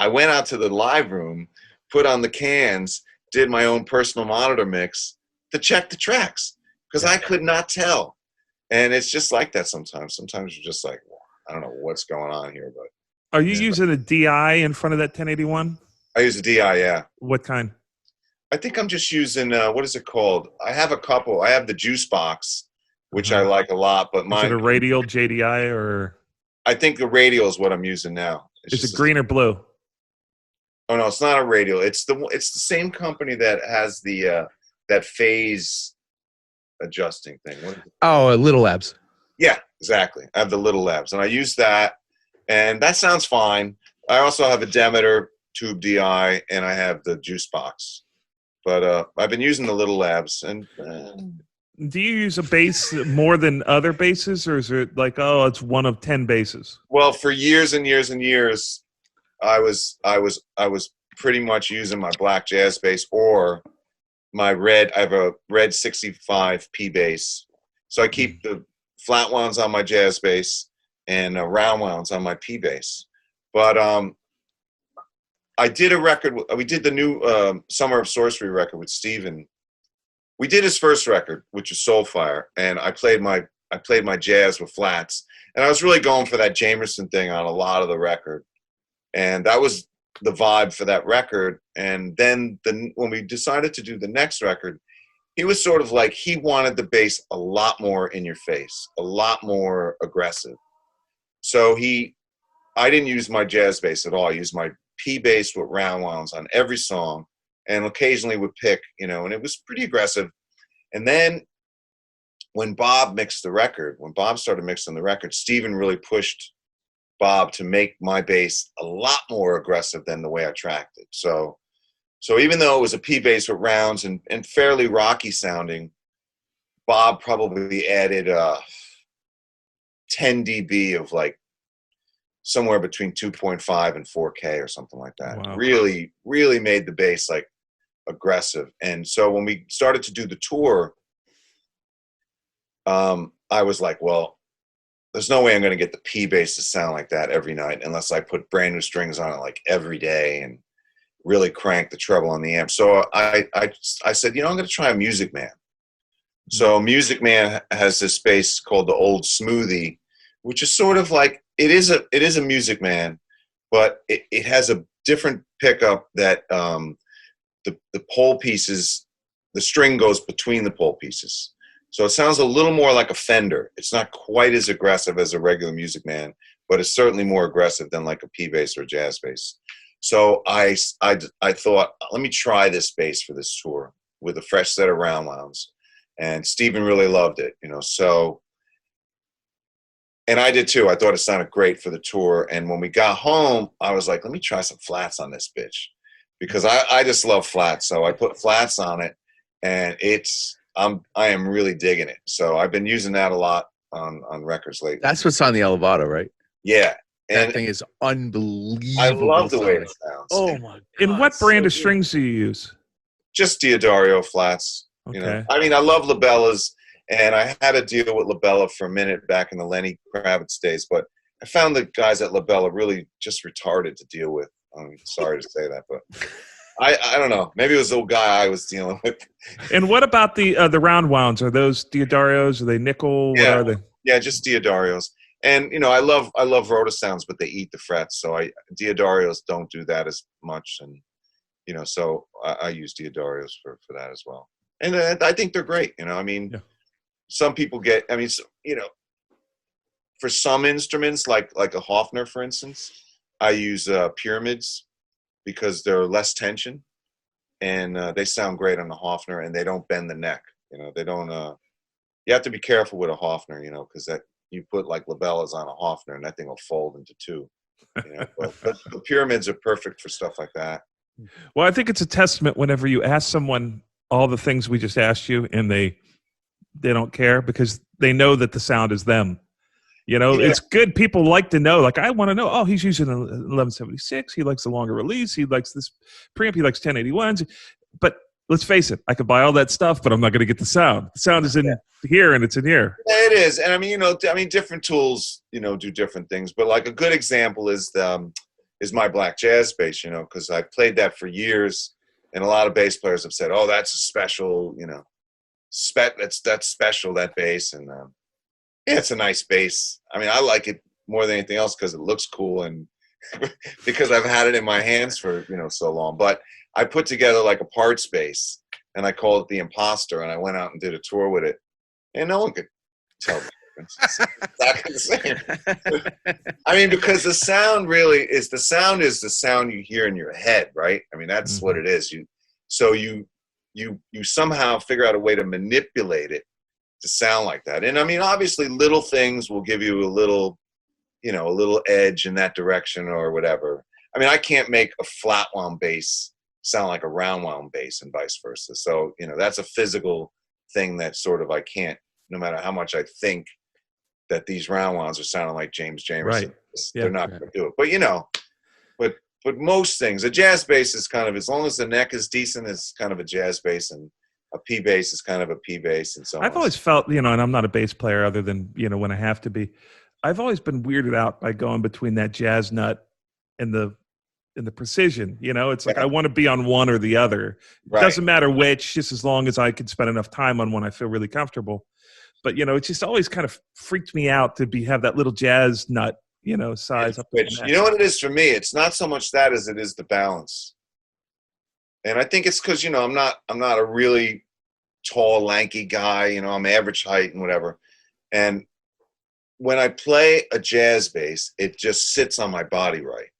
I went out to the live room, put on the cans, did my own personal monitor mix to check the tracks, because I could not tell. And it's just like that sometimes. Sometimes you're just like, well, I don't know what's going on here. But are you using a DI in front of that 1081? I use a DI, yeah. What kind? I think I'm just using, what is it called? I have a couple. I have the Juice Box, which I like a lot. But is it a radial JDI or? I think the radial is what I'm using now. Is it green or blue? Oh no, it's not a radial. It's the same company that has the that phase adjusting thing. What is it? Oh, Little Labs. Yeah, exactly. I have the Little Labs, and I use that, and that sounds fine. I also have a Demeter Tube DI, and I have the Juice Box. But I've been using the Little Labs. And do you use a bass more than other basses, or is it it's one of 10 basses? Well, for years and years and years, I was pretty much using my black jazz bass or my red. I have a red 65 P bass, so I keep the flat wounds on my jazz bass and round wounds on my P bass. But I did a record. We did the new Summer of Sorcery record with Steven. We did his first record, which is Soulfire, and I played my jazz with flats, and I was really going for that Jamerson thing on a lot of the record, and that was the vibe for that record. And then when we decided to do the next record, he was sort of he wanted the bass a lot more in your face, a lot more aggressive. So I didn't use my jazz bass at all. I used my P bass with round wounds on every song, and occasionally would pick, and it was pretty aggressive. And then when Bob started mixing the record, Steven really pushed Bob to make my bass a lot more aggressive than the way I tracked it. So even though it was a P bass with rounds and fairly rocky sounding, Bob probably added 10 dB of somewhere between 2.5 and 4K or something like that. Wow. Really, really made the bass aggressive. And so when we started to do the tour, I was like, well, there's no way I'm going to get the P bass to sound like that every night unless I put brand new strings on it every day and really crank the treble on the amp. So I said, I'm going to try a Music Man. So Music Man has this bass called the Old Smoothie, which is sort of it is a Music Man, but it has a different pickup that the pole pieces, the string goes between the pole pieces. So it sounds a little more like a Fender. It's not quite as aggressive as a regular Music Man, but it's certainly more aggressive than a P bass or a jazz bass. So I thought, let me try this bass for this tour with a fresh set of round wounds. And Steven really loved it, so. And I did too. I thought it sounded great for the tour. And when we got home, I was like, let me try some flats on this bitch, because I just love flats. So I put flats on it, and I am really digging it. So I've been using that a lot on records lately. That's what's on the Elevato, right? Yeah. That And thing is unbelievable. I love the way sounding. it sounds. Oh my god! And what it's brand so of good. strings do you use? Just Diodario flats. You know, Okay. I mean, I love labellas, and I had to deal with labella for a minute back in the Lenny Kravitz days, but I found the guys at labella really just retarded to deal with. I'm sorry to say that, but I don't know. Maybe it was the guy I was dealing with. And what about the round wounds? Are those Diodarios? Are they nickel? What are they? Yeah, just Diodarios. And you know, I love rotosounds, but they eat the frets, so Diodarios don't do that as much, and you know, so I use Diodarios for that as well. And I think they're great. You know, I mean, some people get. I mean, you know, for some instruments, like a Hofner, for instance, I use pyramids because they're less tension, and they sound great on the Hofner, and they don't bend the neck. You know, they don't. You have to be careful with a Hofner, you know, because that you put like labellas on a Hofner, and that thing will fold into two. You know, but the pyramids are perfect for stuff like that. Well, I think it's a testament whenever you ask someone all the things we just asked you, and they don't care because they know that the sound is them. You know, it's good. People like to know. Like, I want to know. Oh, he's using an 1176. He likes the longer release. He likes this preamp. He likes 1081s. But let's face it, I could buy all that stuff, but I'm not going to get the sound. The sound is in here, and it's in here. It is, and I mean, you know, different tools, you know, do different things. But like a good example is my black jazz bass, you know, because I played that for years, and a lot of bass players have said, "Oh, that's a special, you know, that's special, that bass." And yeah, it's a nice bass. I mean, I like it more than anything else because it looks cool and because I've had it in my hands for, you know, so long. But I put together like a parts bass, and I called it the Imposter, and I went out and did a tour with it, and no one could tell the difference. It's exactly the same. I mean, because the sound really is the sound you hear in your head, right? I mean, that's what it is. You somehow figure out a way to manipulate it to sound like that. And I mean, obviously little things will give you a little, you know, a little edge in that direction or whatever. I mean, I can't make a flat wound bass sound like a round wound bass and vice versa. So, you know, that's a physical thing that sort of I can't, no matter how much I think that these round wounds are sounding like James Jamerson. Right. They're not going to do it. But, you know, but most things, a jazz bass is kind of, as long as the neck is decent, it's kind of a jazz bass, and a P bass is kind of a P bass, and so on. I've always felt, you know, and I'm not a bass player other than, you know, when I have to be. I've always been weirded out by going between that jazz nut and the precision. You know, it's like I want to be on one or the other. It doesn't matter which, just as long as I can spend enough time on one I feel really comfortable. But, you know, it just always kind of freaked me out to have that little jazz nut, you know, size up. Which, you know what it is for me? It's not so much that as it is the balance. And I think it's because, you know, I'm not a really tall, lanky guy. You know, I'm average height and whatever. And when I play a jazz bass, it just sits on my body right.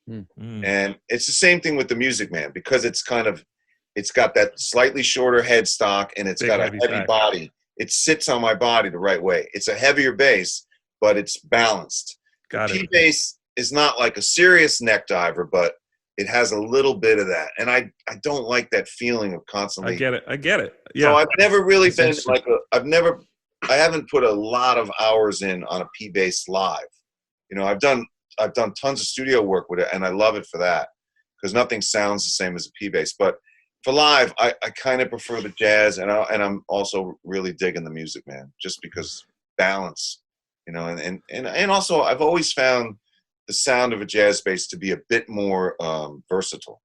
Mm-hmm. And it's the same thing with the Music Man, because it's got that slightly shorter headstock and it's got a heavy body. It sits on my body the right way. It's a heavier bass, but it's balanced. The P bass is not like a serious neck diver, but it has a little bit of that. And I don't like that feeling of constantly. I get it. Yeah. So I've never really been like I haven't put a lot of hours in on a P bass live. You know, I've done tons of studio work with it, and I love it for that, because nothing sounds the same as a P bass. But for live, I kind of prefer the jazz, and I'm also really digging the Music Man, just because balance, you know, and also I've always found the sound of a jazz bass to be a bit more versatile.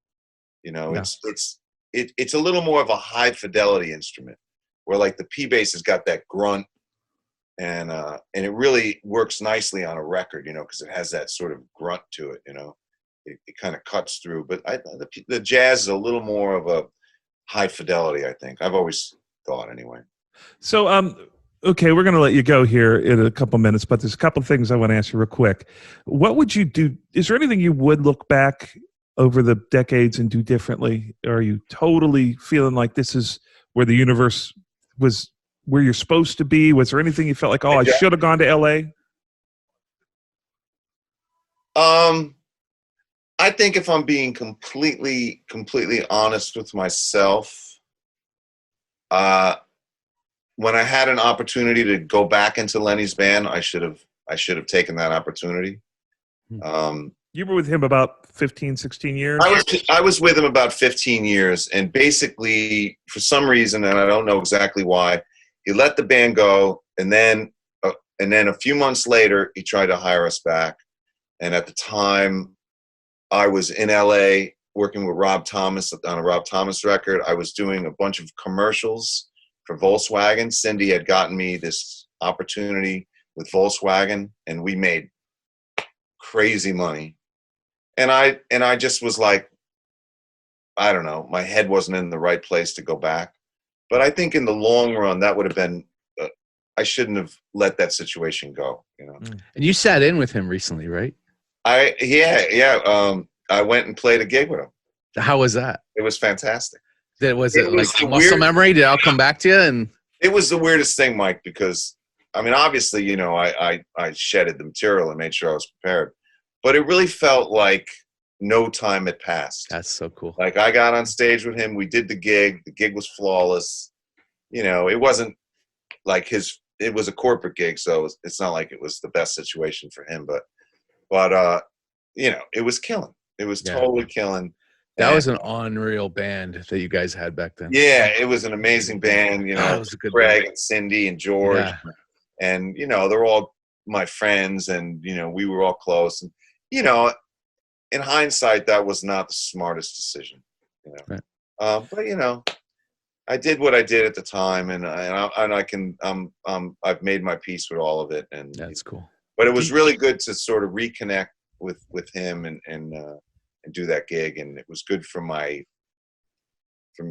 You know, it's a little more of a high fidelity instrument, where like the P bass has got that grunt, and it really works nicely on a record, you know, because it has that sort of grunt to it, you know. It kind of cuts through. But the jazz is a little more of a high fidelity, I think. I've always thought, anyway. So, okay, we're going to let you go here in a couple minutes, but there's a couple of things I want to ask you real quick. What would you do? Is there anything you would look back over the decades and do differently? Or are you totally feeling like this is where the universe was, where you're supposed to be? Was there anything you felt like, I should have gone to LA? I think if I'm being completely honest with myself, when I had an opportunity to go back into Lenny's band, I should have taken that opportunity. You were with him about 15, 16 years? I was with him about 15 years, and basically, for some reason, and I don't know exactly why, he let the band go, and then a few months later, he tried to hire us back. And at the time, I was in LA working with Rob Thomas on a Rob Thomas record. I was doing a bunch of commercials for Volkswagen. Cindy had gotten me this opportunity with Volkswagen, and we made crazy money. And I just was like, I don't know, my head wasn't in the right place to go back. But I think in the long run, that would have been, I shouldn't have let that situation go, you know. And you sat in with him recently, right? I went and played a gig with him. How was that? It was fantastic. Was it like muscle memory? Did it all come back to you? And it was the weirdest thing, Mike, because I mean, obviously, you know, I shedded the material and made sure I was prepared, but it really felt like no time had passed. That's so cool. Like I got on stage with him. We did the gig. The gig was flawless. You know, it wasn't like it was a corporate gig, so it's not like it was the best situation for him, but you know, it was killing. It was totally killing. That was an unreal band that you guys had back then. Yeah, it was an amazing band. You know, it was a good Greg band. and Cindy and George, and you know, they're all my friends, and you know, we were all close. And you know, in hindsight, that was not the smartest decision. You know, right. But you know, I did what I did at the time, and I can I've made my peace with all of it, and that's cool. But it was really good to sort of reconnect with him and do that gig, and it was good for me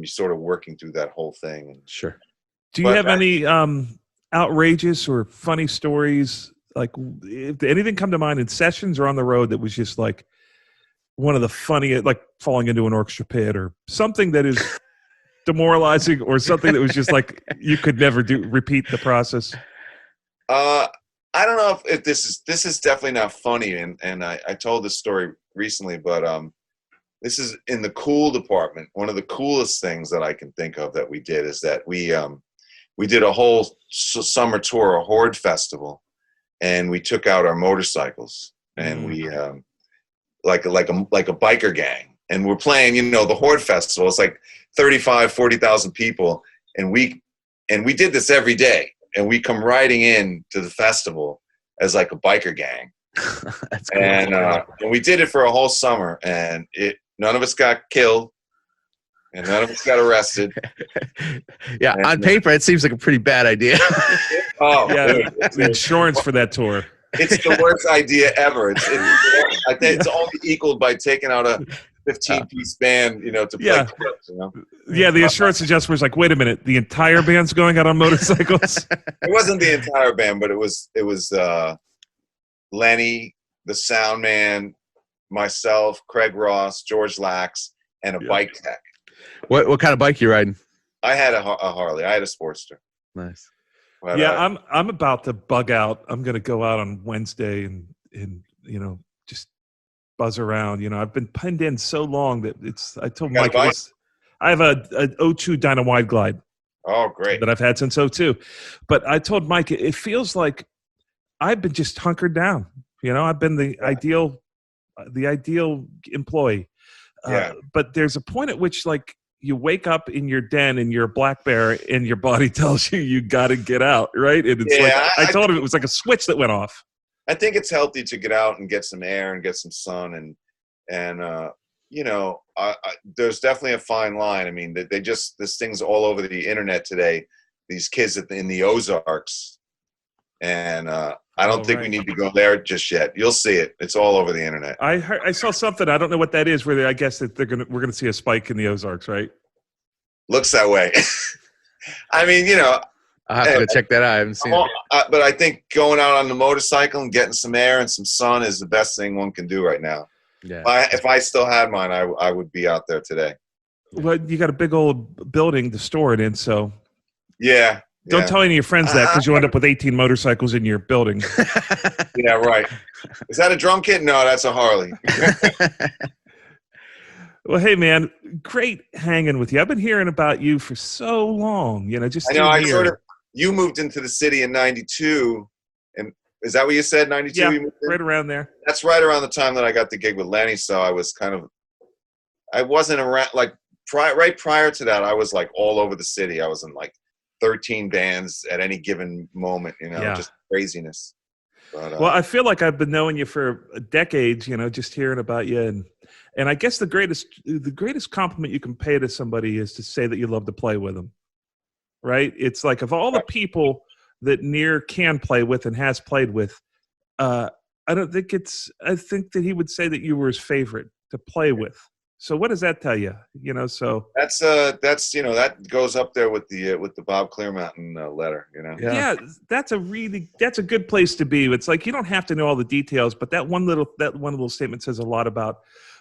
sort of working through that whole thing. And sure. Do you have any outrageous or funny stories? Like, if anything come to mind in sessions or on the road that was just like one of the funniest, like falling into an orchestra pit or something that is demoralizing, or something that was just like you could never repeat the process? I don't know if this is definitely not funny, and I told this story recently, but this is in the cool department. One of the coolest things that I can think of that we did is that we did a whole summer tour, a Horde festival, and we took out our motorcycles, and we like a biker gang, and we're playing, you know, the Horde festival. It's like 40,000 people, and we did this every day. And we come riding in to the festival as like a biker gang. That's cool. And we did it for a whole summer, and none of us got killed, and none of us got arrested. Yeah, and on paper, it seems like a pretty bad idea. Oh, yeah, the insurance for that tour. It's the worst idea ever. I think it's only equaled by taking out a 15-piece band, you know, to play clips, you know? Yeah, the insurance adjuster was like, wait a minute, the entire band's going out on motorcycles? It wasn't the entire band, but it was Lenny, the sound man, myself, Craig Ross, George Lax, and a bike tech. What kind of bike you riding? I had a Harley. I had a Sportster. Nice. But, yeah, I'm about to bug out. I'm going to go out on Wednesday and you know, just buzz around. You know, I've been pinned in so long that I told Mike I have a 02 Dyna Wide Glide. Oh, great. That I've had since 02. But I told Mike, it feels like I've been just hunkered down. You know, I've been the ideal employee. But there's a point at which, like, you wake up in your den and you're a black bear and your body tells you got to get out, right? And it's like, I told him it was like a switch that went off. I think it's healthy to get out and get some air and get some sun, and you know, there's definitely a fine line. I mean, this thing's all over the internet today. These kids in the Ozarks, and I don't think we need to go there just yet. You'll see it. It's all over the internet. I saw something. I don't know what that is. Where I guess that we're gonna see a spike in the Ozarks, right? Looks that way. I mean, you know, I'll have to check that out. I haven't seen it. But I think going out on the motorcycle and getting some air and some sun is the best thing one can do right now. Yeah. If I still had mine, I would be out there today. Well, you got a big old building to store it in, so yeah. Don't tell any of your friends that, because you end up with 18 motorcycles in your building. Yeah, right. Is that a drum kit? No, that's a Harley. Well, hey, man, great hanging with you. I've been hearing about you for so long. You know, just I know. you moved into the city in '92, and is that what you said? '92. Yeah, you moved in? right around there. That's right around the time that I got the gig with Lenny. So I wasn't around like right prior to that. I was like all over the city. I was in like 13 bands at any given moment. Just craziness. But, well, I feel like I've been knowing you for decades. Just hearing about you, and I guess the greatest compliment you can pay to somebody is to say that you love to play with them. Right? It's like of all the people that Near can play with and has played with, I think that he would say that you were his favorite to play with. So what does that tell you? So that's that goes up there with the Bob Clearmountain letter. Yeah, that's a good place to be. It's like you don't have to know all the details, but that one little statement says a lot about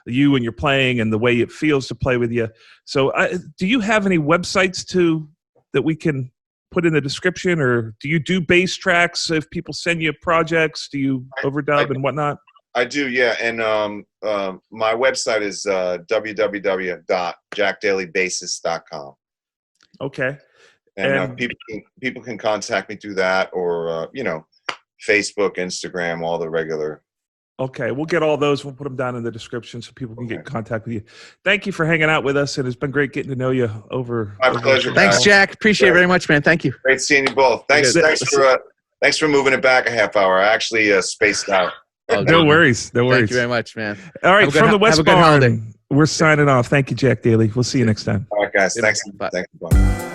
you and your playing and the way it feels to play with you. So do you have any websites that we can put in the description, or do you do bass tracks if people send you projects? Do you overdub and whatnot? I do, yeah. And my website is www.jackdaileybassist.com. Okay. And people can contact me through that, or Facebook, Instagram, all the regular. Okay, we'll get all those. We'll put them down in the description so people can get in contact with you. Thank you for hanging out with us, and it's been great getting to know you over. My pleasure. Thanks, Jack. Appreciate it very much, man. Thank you. Great seeing you both. Thanks for moving it back a half hour. I actually spaced out. No worries. Thank you very much, man. All right, from the West Barn, we're signing off. Thank you, Jack Daley. We'll see you next time. All right, guys. Thanks. Bye. Thanks. Bye.